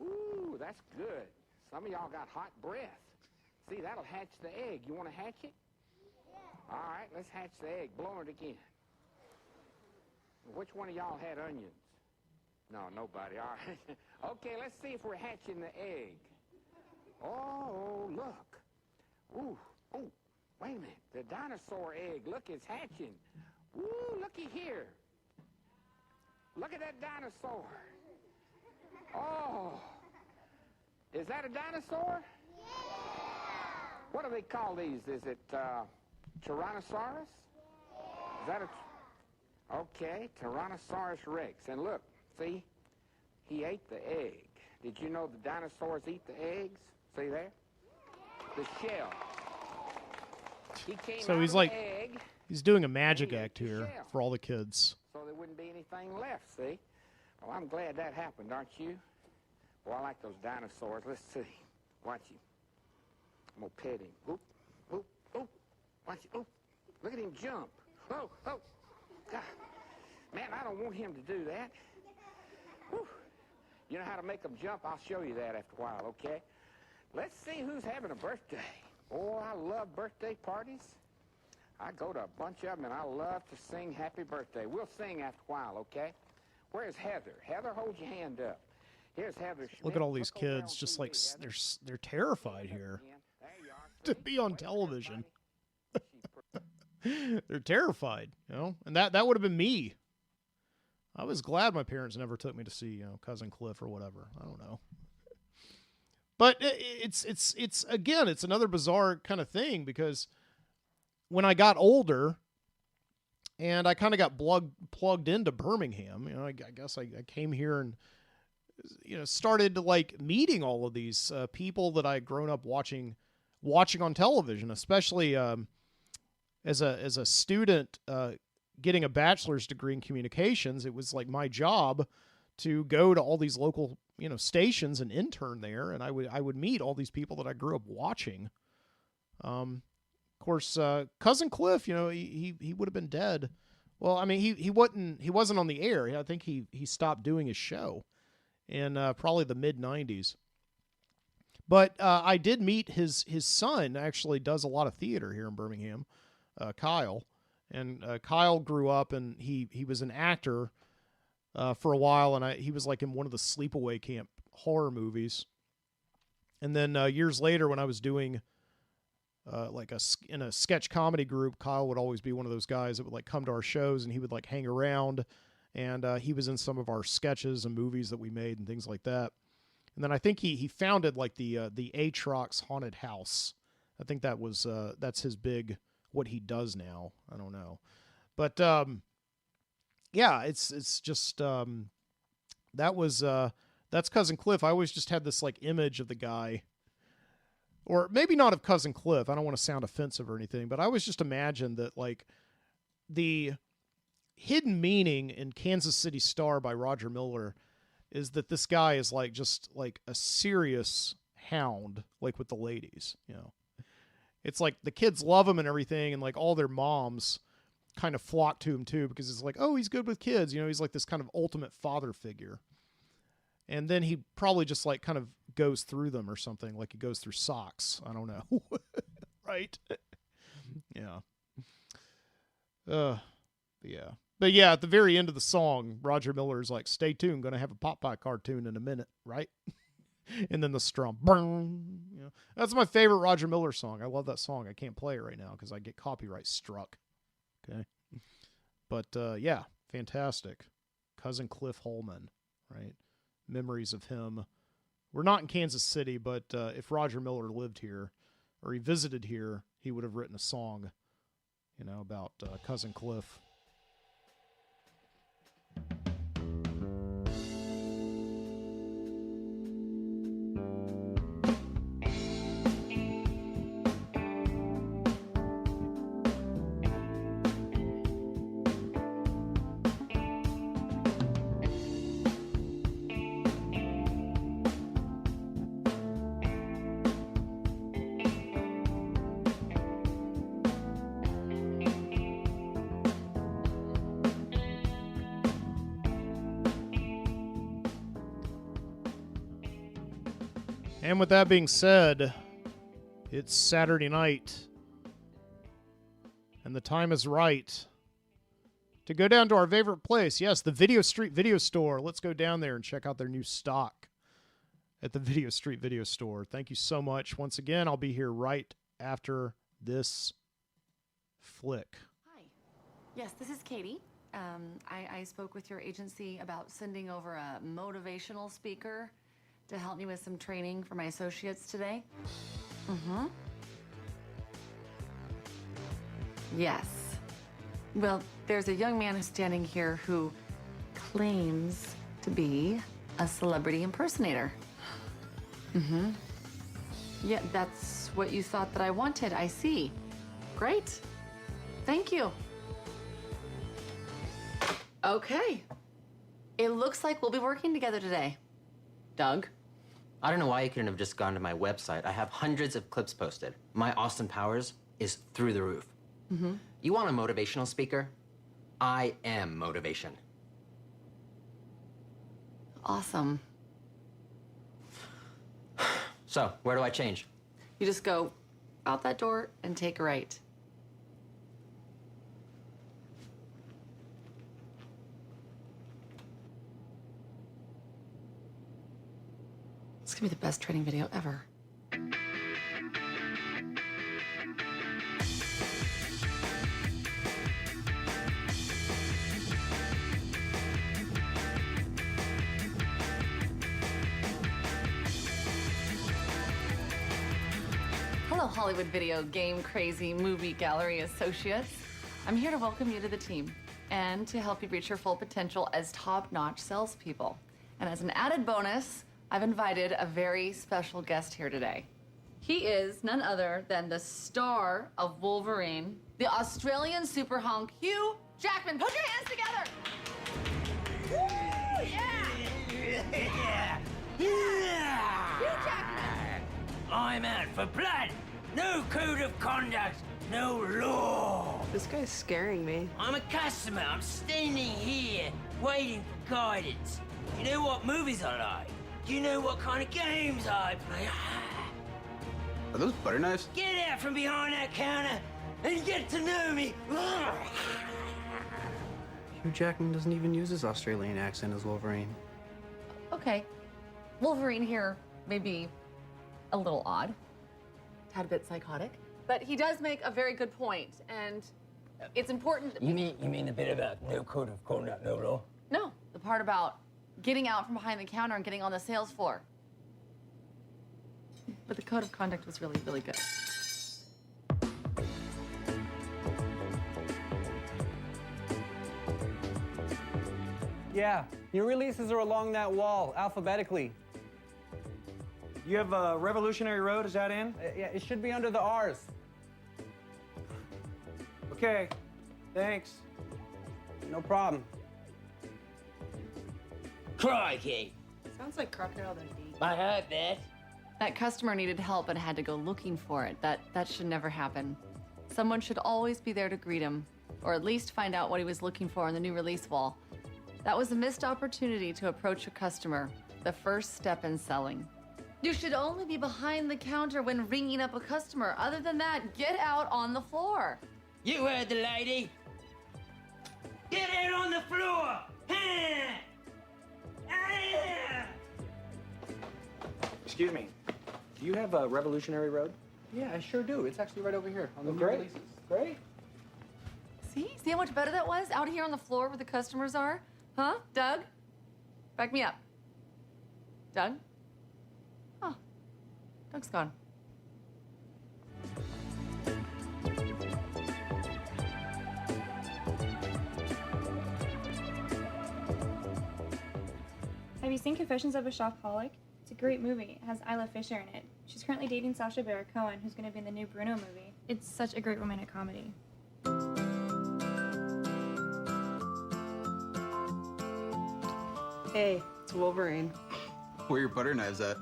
Ooh, that's good. Some of y'all got hot breath. See, that'll hatch the egg. You want to hatch it? Yeah. All right, let's hatch the egg. Blow it again. Which one of y'all had onions? No, nobody. All right. Okay, let's see if we're hatching the egg. Oh, look. Ooh, wait a minute. The dinosaur egg, look, it's hatching. Ooh, looky here. Look at that dinosaur. Oh. Is that a dinosaur? Yeah. What do they call these? Is it Tyrannosaurus? Yeah. Is that a... Okay, Tyrannosaurus Rex. And look, see? He ate the egg. Did you know the dinosaurs eat the eggs? See there? The shell. He came so out he's of like, the egg, he's doing a magic act here for all the kids. So there wouldn't be anything left, see? Well, I'm glad that happened, aren't you? Well, I like those dinosaurs. Let's see. Watch him. I'm going to pet him. Oop, oop, oop. Watch him. Oop. Look at him jump. Oh. God. Man, I don't want him to do that. Whew. You know how to make them jump? I'll show you that after a while, okay? Let's see who's having a birthday. Oh, I love birthday parties. I go to a bunch of them, and I love to sing happy birthday. We'll sing after a while, okay? Where's Heather? Heather, hold your hand up. Here's Heather Schmidt. Look at all these kids, just like they're terrified here to be on television. They're terrified, you know, and that would have been me. I was glad my parents never took me to see, you know, Cousin Cliff or whatever. I don't know, but it's again, it's another bizarre kind of thing, because when I got older and I kind of got plugged into Birmingham, you know, I guess I came here and, you know, started like meeting all of these people that I had grown up watching on television, especially as a student getting a bachelor's degree in communications. It was like my job to go to all these local, you know, stations and intern there, and I would meet all these people that I grew up watching. Of course, Cousin Cliff, you know, he would have been dead. Well, I mean, he wasn't on the air. I think he stopped doing his show in probably the mid-90s. But I did meet his son. Actually does a lot of theater here in Birmingham, Kyle. And Kyle grew up, and he was an actor for a while, and he was like in one of the sleepaway camp horror movies. And then years later, when I was doing like in a sketch comedy group, Kyle would always be one of those guys that would like come to our shows, and he would like hang around, and he was in some of our sketches and movies that we made and things like that. And then I think he founded like the Atrox Haunted House. I think that was that's his big, what he does now. I don't know, but yeah, it's just that's Cousin Cliff. I always just had this like image of the guy, or maybe not of Cousin Cliff. I don't want to sound offensive or anything, but I always just imagined that like the hidden meaning in Kansas City Star by Roger Miller is that this guy is like just like a serious hound, like with the ladies, you know. It's like the kids love him and everything, and like all their moms kind of flock to him too, because it's like, oh, he's good with kids, you know, he's like this kind of ultimate father figure. And then he probably just like kind of goes through them or something, like he goes through socks. I don't know. Right? Yeah. Yeah. But yeah, at the very end of the song, Roger Miller is like, stay tuned, going to have a Popeye cartoon in a minute, right? And then the strum. Boom, you know. That's my favorite Roger Miller song. I love that song. I can't play it right now because I get copyright struck. Okay. But yeah, fantastic. Cousin Cliff Holman, right? Memories of him. We're not in Kansas City, but if Roger Miller lived here or he visited here, he would have written a song, about Cousin Cliff. And with that being said, it's Saturday night, and the time is right to go down to our favorite place. Yes, the Video Street Video Store. Let's go down there and check out their new stock at the Video Street Video Store. Thank you so much. Once again, I'll be here right after this flick. Hi. Yes, this is Katie. I spoke with your agency about sending over a motivational speaker to help me with some training for my associates today. Mm-hmm. Yes. Well, there's a young man who's standing here who claims to be a celebrity impersonator. Mm-hmm. Yeah, that's what you thought that I wanted. I see. Great. Thank you. Okay. It looks like we'll be working together today. Doug? I don't know why you couldn't have just gone to my website. I have hundreds of clips posted. My Austin Powers is through the roof. Mm-hmm. You want a motivational speaker? I am motivation. Awesome. So, where do I change? You just go out that door and take a right. It's gonna be the best training video ever. Hello, Hollywood Video Game Crazy Movie Gallery Associates. I'm here to welcome you to the team and to help you reach your full potential as top-notch salespeople. And as an added bonus, I've invited a very special guest here today. He is none other than the star of Wolverine, the Australian super hunk, Hugh Jackman. Put your hands together! Woo! Yeah! Hugh Jackman! I'm out for blood. No code of conduct, no law. This guy's scaring me. I'm a customer. I'm standing here waiting for guidance. You know what movies I like? Do you know what kind of games I play? Are those butter knives? Get out from behind that counter and get to know me. Hugh Jackman doesn't even use his Australian accent as Wolverine. Okay, Wolverine here may be a little odd, tad bit psychotic, but he does make a very good point, and it's important. You mean the bit about no code of conduct, no law? No, the part about getting out from behind the counter and getting on the sales floor. But the code of conduct was really, really good. Yeah, your releases are along that wall, alphabetically. You have Revolutionary Road, is that in? Yeah, it should be under the R's. Okay, thanks. No problem. Crikey. Sounds like Crocodile Dundee. I heard that. That customer needed help and had to go looking for it. That should never happen. Someone should always be there to greet him, or at least find out what he was looking for on the new release wall. That was a missed opportunity to approach a customer, the first step in selling. You should only be behind the counter when ringing up a customer. Other than that, get out on the floor. You heard the lady. Get out on the floor. Excuse me, do you have Revolutionary Road? Yeah, I sure do. It's actually right over here on the new Great, releases. great. See how much better that was out here on the floor where the customers are? Huh? Doug? Back me up. Doug? Oh, Doug's gone. Have you seen Confessions of a Shopaholic? It's a great movie. It has Isla Fisher in it. She's currently dating Sacha Baron Cohen, who's going to be in the new Bruno movie. It's such a great romantic comedy. Hey, it's Wolverine. Where are your butter knives at?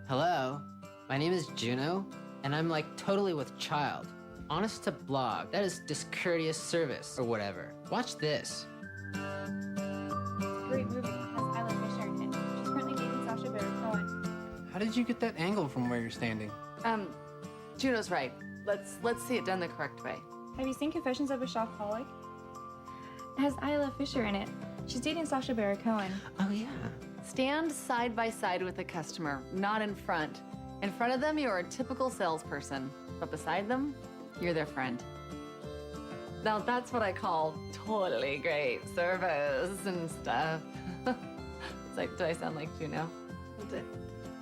Hello, my name is Juno, and I'm like totally with child. Honest to blog, that is discourteous service or whatever. Watch this. Great movie. It has Isla Fisher in it. She's currently dating Sacha Baron Cohen. How did you get that angle from where you're standing? Juno's right. Let's see it done the correct way. Have you seen Confessions of a Shopaholic? It has Isla Fisher in it. She's dating Sacha Baron Cohen. Oh yeah. Stand side by side with the customer, not in front. In front of them, you're a typical salesperson, but beside them, you're their friend. Now that's what I call totally great service and stuff. It's like, do I sound like Juno?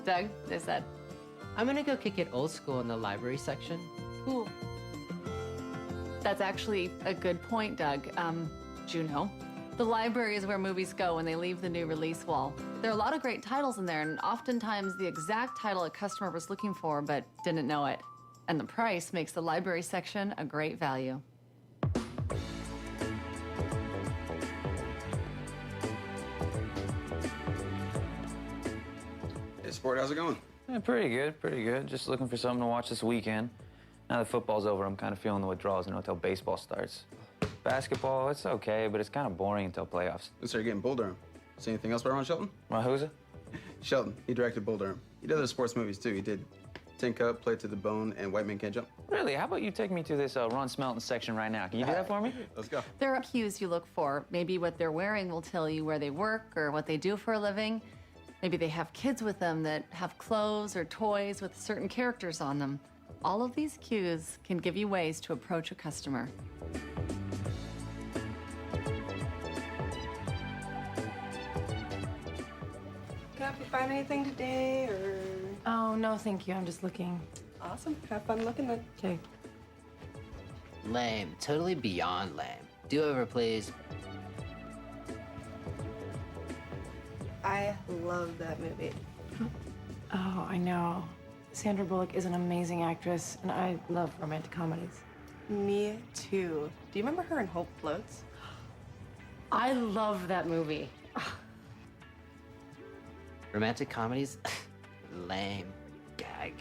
Doug, they said. I'm gonna go kick it old school in the library section. Cool. That's actually a good point, Doug. Juno. The library is where movies go when they leave the new release wall. There are a lot of great titles in there, and oftentimes the exact title a customer was looking for but didn't know it. And the price makes the library section a great value. Hey, Sport, how's it going? Yeah, pretty good, pretty good. Just looking for something to watch this weekend. Now that football's over, I'm kind of feeling the withdrawals, until baseball starts. Basketball, it's okay, but it's kind of boring until playoffs. Let's start getting Bull Durham. See anything else by Ron Shelton? Well, who's it? Shelton. He directed Bull Durham. He did other sports movies, too. He did Tin Cup, Play to the Bone, and White Men Can't Jump. Really? How about you take me to this Ron Smelton section right now? Can you do that for me? Let's go. There are cues you look for. Maybe what they're wearing will tell you where they work or what they do for a living. Maybe they have kids with them that have clothes or toys with certain characters on them. All of these cues can give you ways to approach a customer. Can I help you find anything today, or? Oh, no, thank you. I'm just looking. Awesome. Have fun looking then. Okay. Lame. Totally beyond lame. Do over, please. I love that movie. Oh, I know. Sandra Bullock is an amazing actress, and I love romantic comedies. Me too. Do you remember her in Hope Floats? I love that movie. Romantic comedies? Lame. Gag.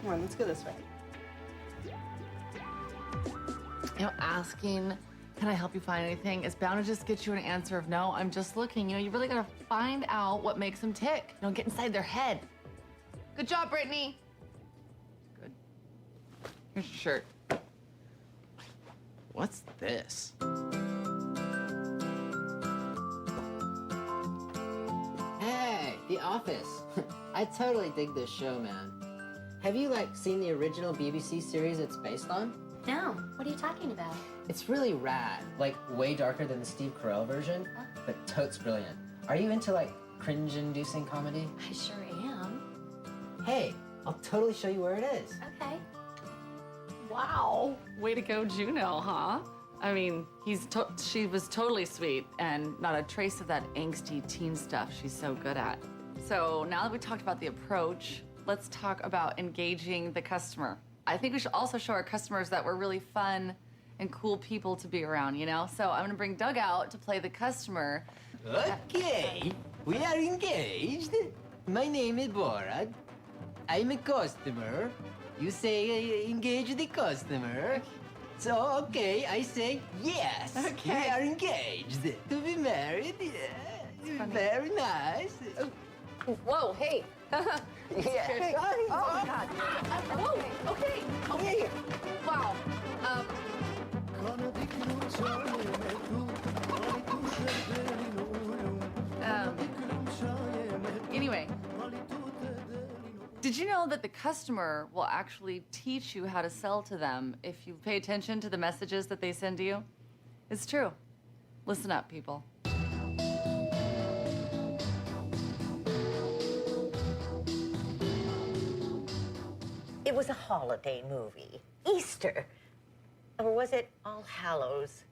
Come on, let's go this way. You know, asking, can I help you find anything, is bound to just get you an answer of no, I'm just looking. You know, you really gotta find out what makes them tick. You know, get inside their head. Good job, Brittany. Good. Here's your shirt. What's this? Hey, The Office. I totally dig this show, man. Have you, seen the original BBC series it's based on? No. What are you talking about? It's really rad. Way darker than the Steve Carell version, but totes brilliant. Are you into, cringe-inducing comedy? I sure am. Hey, I'll totally show you where it is. Okay. Wow. Way to go, Juno, huh? I mean, she was totally sweet and not a trace of that angsty teen stuff she's so good at. So now that we talked about the approach, let's talk about engaging the customer. I think we should also show our customers that we're really fun and cool people to be around, you know? So I'm gonna bring Doug out to play the customer. Okay, we are engaged. My name is Borat. I'm a customer. You say engage the customer. So, okay, I say yes. Okay. We are engaged. To be married, yeah. Very nice. Whoa, hey. Yeah. Oh, God. Whoa, okay. Okay. Wow. Anyway, Did you know that the customer will actually teach you how to sell to them if you pay attention to the messages that they send to you? It's true. Listen up, people. It was a holiday movie. Easter. Or was it All Hallows?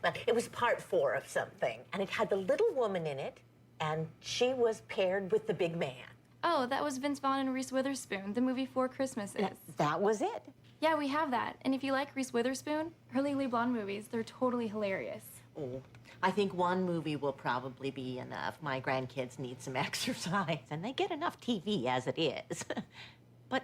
Well, it was part 4 of something, and it had the little woman in it, and she was paired with the big man. Oh, that was Vince Vaughn and Reese Witherspoon, the movie Four Christmases. That was it? Yeah, we have that. And if you like Reese Witherspoon, her Legally Blonde movies, they're totally hilarious. Oh, I think one movie will probably be enough. My grandkids need some exercise, and they get enough TV as it is. But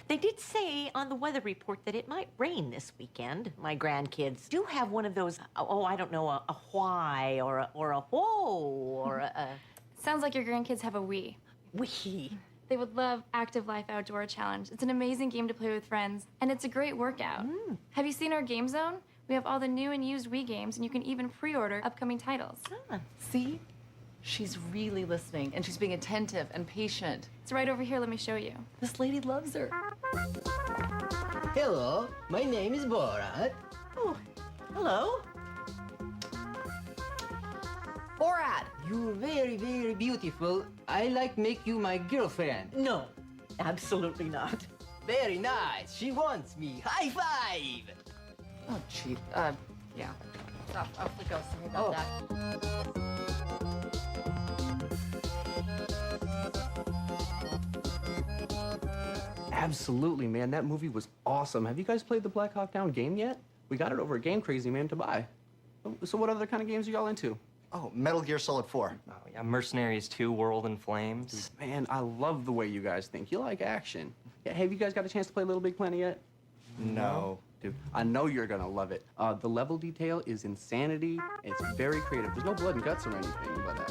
they did say on the weather report that it might rain this weekend. My grandkids do have one of those, I don't know, a why or a whoa or a... Sounds like your grandkids have a Wii. Wii. They would love Active Life Outdoor Challenge. It's an amazing game to play with friends, and it's a great workout. Have you seen our game zone? We have all the new and used Wii games, and you can even pre-order upcoming titles. See? She's really listening, and she's being attentive and patient. It's right over here. Let me show you. This lady loves her. Hello, my name is Borat. Oh, hello. Borat! You're very, very beautiful. I like make you my girlfriend. No, absolutely not. Very nice. She wants me. High five! Oh, gee. Yeah. Off we go. Sorry about that. Absolutely, man. That movie was awesome. Have you guys played the Black Hawk Down game yet? We got it over at Game Crazy, man, to buy. So what other kind of games are y'all into? Oh, Metal Gear Solid 4. Oh, yeah, Mercenaries 2, World in Flames. Man, I love the way you guys think. You like action. Yeah, have you guys got a chance to play Little Big Planet yet? No. Dude, I know you're gonna love it. The level detail is insanity. It's very creative. There's no blood and guts or anything, but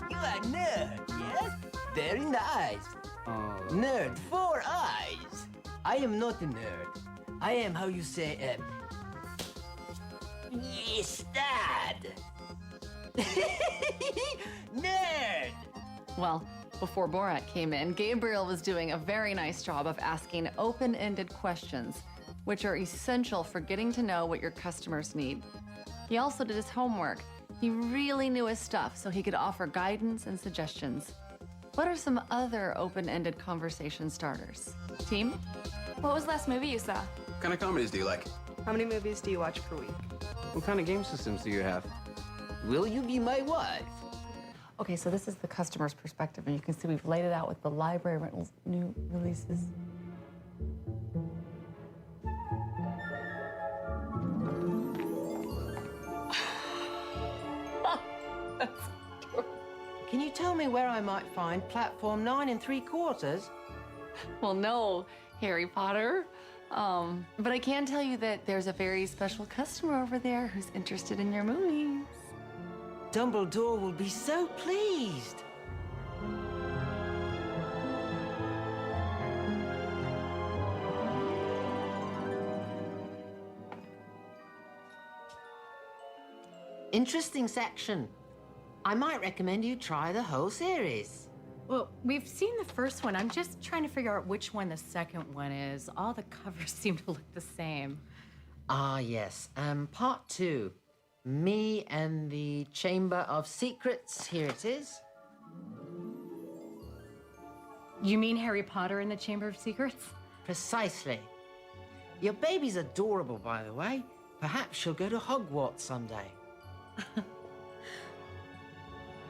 You are nerd, yes? Very nice. Nerd, 4 eyes. I am not a nerd. I am, how you say, yes, dad. Nerd! Well, before Borat came in, Gabriel was doing a very nice job of asking open-ended questions, which are essential for getting to know what your customers need. He also did his homework. He really knew his stuff, so he could offer guidance and suggestions. What are some other open-ended conversation starters? Team? What was the last movie you saw? What kind of comedies do you like? How many movies do you watch per week? what kind of game systems do you have? Will you be my wife? Okay, so this is the customer's perspective, and you can see we've laid it out with the library rentals, new releases. Can you tell me where I might find platform 9 3/4? Well, no, Harry Potter. But I can tell you that there's a very special customer over there who's interested in your movies. Dumbledore will be so pleased. Interesting section. I might recommend you try the whole series. Well, we've seen the first one. I'm just trying to figure out which one the second one is. All the covers seem to look the same. Ah, yes. Part 2. Me and the Chamber of Secrets. Here it is. You mean Harry Potter and the Chamber of Secrets? Precisely. Your baby's adorable, by the way. Perhaps she'll go to Hogwarts someday.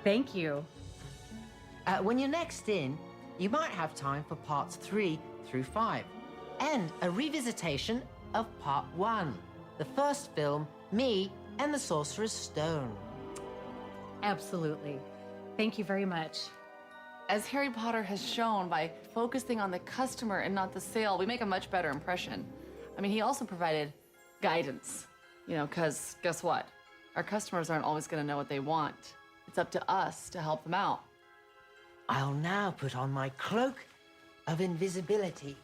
Thank you. When you're next in, you might have time for parts 3 through 5, and a revisitation of part 1, the first film, Me and the Sorcerer's Stone. Absolutely. Thank you very much. As Harry Potter has shown, by focusing on the customer and not the sale, we make a much better impression. I mean, he also provided guidance, you know, because guess what? Our customers aren't always going to know what they want. It's up to us to help them out. I'll now put on my cloak of invisibility.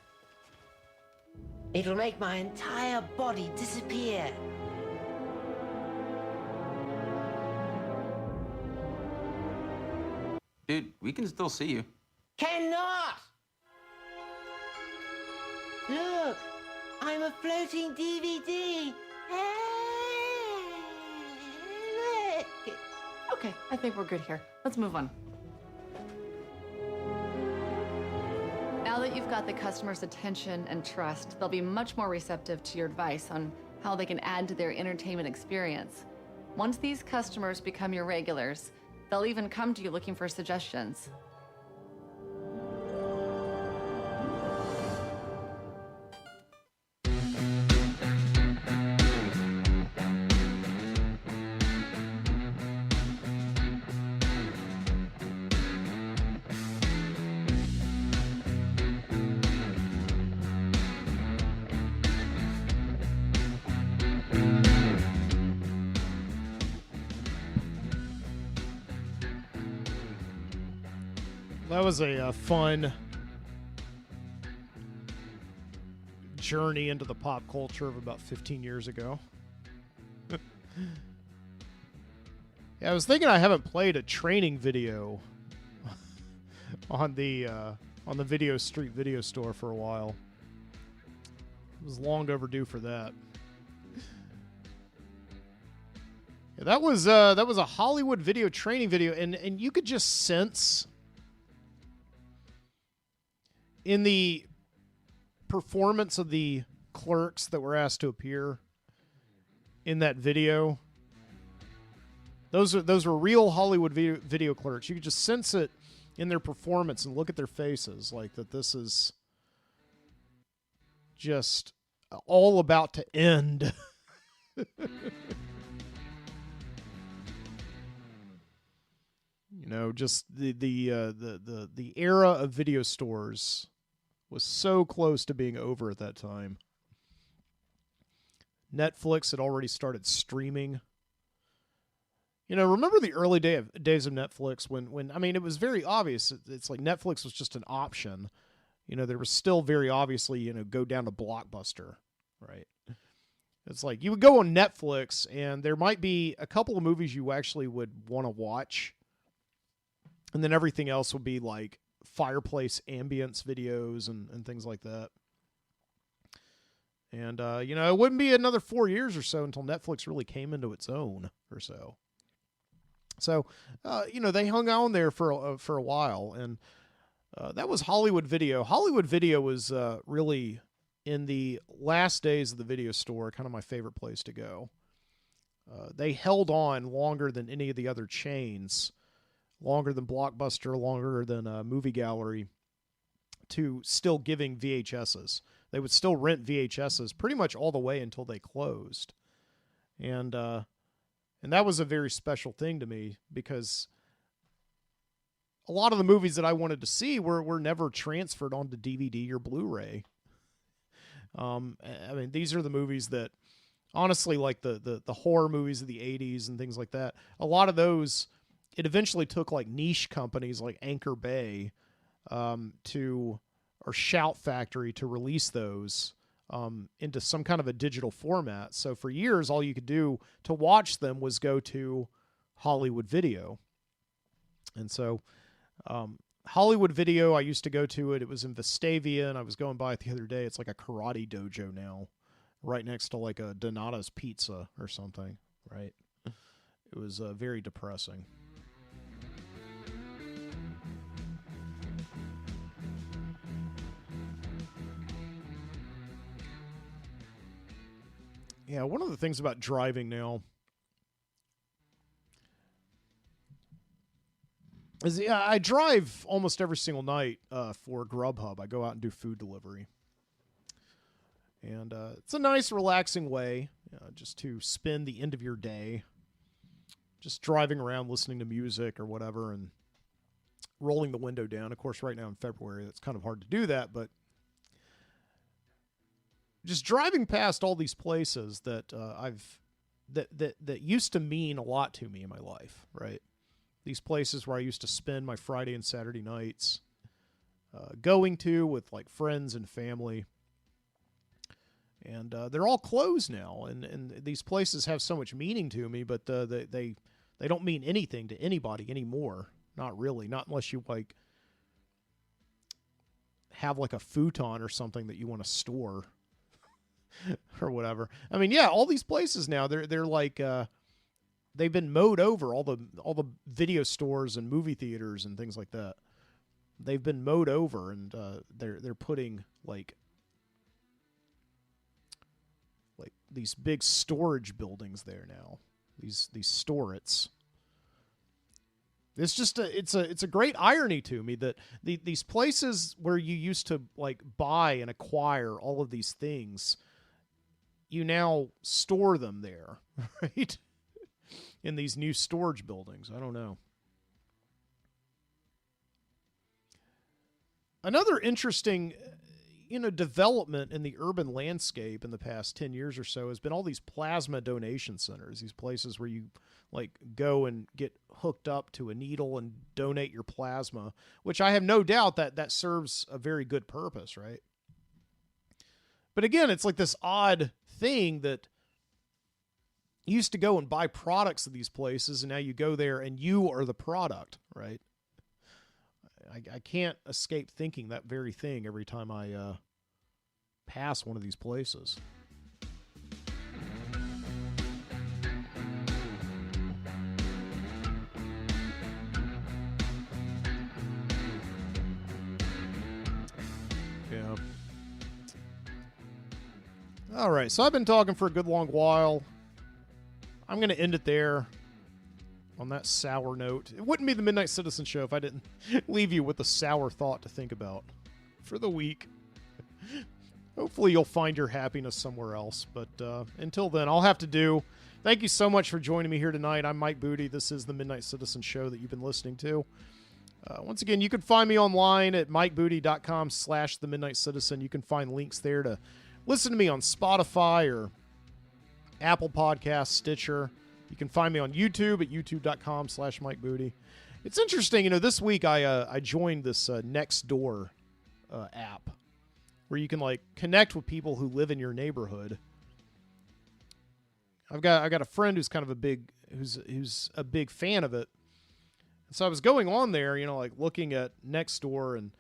It'll make my entire body disappear. Dude, we can still see you. Cannot! Look, I'm a floating DVD. Look. Okay, I think we're good here. Let's move on. Now that you've got the customer's attention and trust, they'll be much more receptive to your advice on how they can add to their entertainment experience. Once these customers become your regulars, they'll even come to you looking for suggestions. That was a fun journey into the pop culture of about 15 years ago. Yeah, I was thinking I haven't played a training video on the Video Street video store for a while. It was long overdue for that. Yeah, that was a Hollywood video training video, and you could just sense in the performance of the clerks that were asked to appear in that video. Those were real Hollywood video clerks. You could just sense it in their performance and look at their faces, like that this is just all about to end. You know, just the era of video stores was so close to being over at that time. Netflix had already started streaming. You know, remember the early days of Netflix when I mean, it was very obvious. It's like Netflix was just an option. You know, there was still very obviously, you know, go down to Blockbuster, right? It's like you would go on Netflix and there might be a couple of movies you actually would want to watch. And then everything else would be like fireplace ambience videos and things like that. And, you know, it wouldn't be another 4 years or so until Netflix really came into its own or so. So, you know, they hung on there for a while. And that was Hollywood Video. Hollywood Video was really, in the last days of the video store, kind of my favorite place to go. They held on longer than any of the other chains. Longer than Blockbuster, longer than a Movie Gallery, to still giving VHSs. They would still rent VHSs pretty much all the way until they closed. And that was a very special thing to me because a lot of the movies that I wanted to see were never transferred onto DVD or Blu-ray. I mean, these are the movies that, honestly, like the horror movies of the 80s and things like that, a lot of those, it eventually took like niche companies like Anchor Bay or Shout Factory to release those into some kind of a digital format. So for years, all you could do to watch them was go to Hollywood Video. And so Hollywood Video, I used to go to it. It was in Vestavia, and I was going by it the other day. It's like a karate dojo now, right next to like a Donato's Pizza or something, right? It was very depressing. Yeah, one of the things about driving now is I drive almost every single night for Grubhub. I go out and do food delivery. And it's a nice, relaxing way just to spend the end of your day just driving around, listening to music or whatever, and rolling the window down. Of course, right now in February, that's kind of hard to do that, but just driving past all these places that that used to mean a lot to me in my life, right? These places where I used to spend my Friday and Saturday nights going to with like friends and family. And they're all closed now, and these places have so much meaning to me, but they don't mean anything to anybody anymore. Not really. Not unless you like have like a futon or something that you want to store or whatever. I mean, yeah, all these places now, they're like they've been mowed over, all the video stores and movie theaters and things like that. They've been mowed over, and they're putting like these big storage buildings there now. These storets. It's just it's a great irony to me that these places where you used to like buy and acquire all of these things, you now store them there, right? In these new storage buildings. I don't know. Another interesting, development in the urban landscape in the past 10 years or so has been all these plasma donation centers, these places where you like go and get hooked up to a needle and donate your plasma, which I have no doubt that serves a very good purpose, right? But again, it's like this odd thing that you used to go and buy products at these places, and now you go there and you are the product, right? I can't escape thinking that very thing every time I pass one of these places. Yeah. All right, so I've been talking for a good long while. I'm going to end it there on that sour note. It wouldn't be the Midnight Citizen Show if I didn't leave you with a sour thought to think about for the week. Hopefully you'll find your happiness somewhere else. But until then, I'll have to do. Thank you so much for joining me here tonight. I'm Mike Booty. This is the Midnight Citizen Show that you've been listening to. Once again, you can find me online at mikebooty.com/The Midnight Citizen. You can find links there to listen to me on Spotify or Apple Podcasts, Stitcher. You can find me on YouTube at youtube.com/Mike Booty. It's interesting, this week I joined this Nextdoor app where you can like connect with people who live in your neighborhood. I got a friend who's kind of who's a big fan of it. And so I was going on there, like looking at Nextdoor, and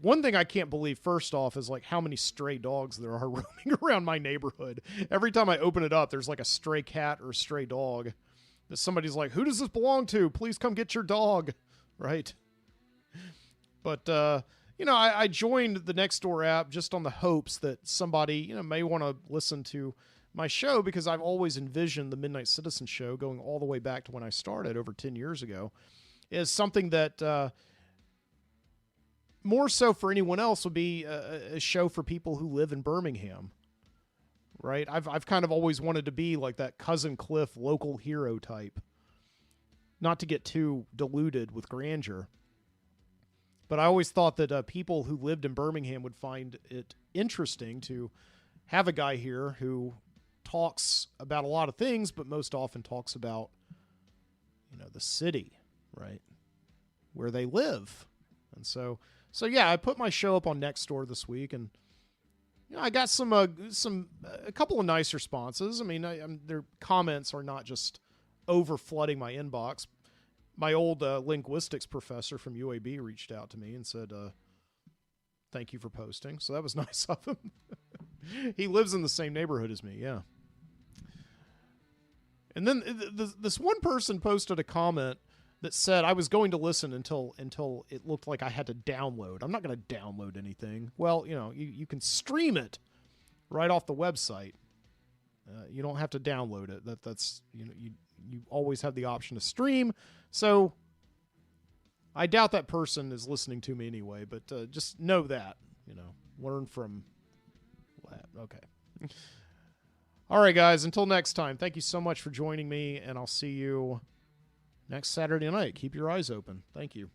one thing I can't believe, first off, is like how many stray dogs there are roaming around my neighborhood. Every time I open it up, there's like a stray cat or a stray dog. That somebody's like, who does this belong to? Please come get your dog. Right? But, I joined the Nextdoor app just on the hopes that somebody, may want to listen to my show, because I've always envisioned the Midnight Citizen Show, going all the way back to when I started over 10 years ago, is something that more so for anyone else would be a show for people who live in Birmingham, right? I've kind of always wanted to be like that Cousin Cliff local hero type, not to get too diluted with grandeur. But I always thought that people who lived in Birmingham would find it interesting to have a guy here who talks about a lot of things, but most often talks about, the city, right? Where they live. And so yeah, I put my show up on Nextdoor this week, and I got a couple of nice responses. I mean, their comments are not just over flooding my inbox. My old linguistics professor from UAB reached out to me and said, thank you for posting. So that was nice of him. He lives in the same neighborhood as me, yeah. And then this one person posted a comment that said I was going to listen until it looked like I had to download. I'm not going to download anything. Well, you can stream it right off the website. You don't have to download it. That's you always have the option to stream. So I doubt that person is listening to me anyway, but just know that, learn from that. Okay. All right, guys, until next time, thank you so much for joining me, and I'll see you next Saturday night. Keep your eyes open. Thank you.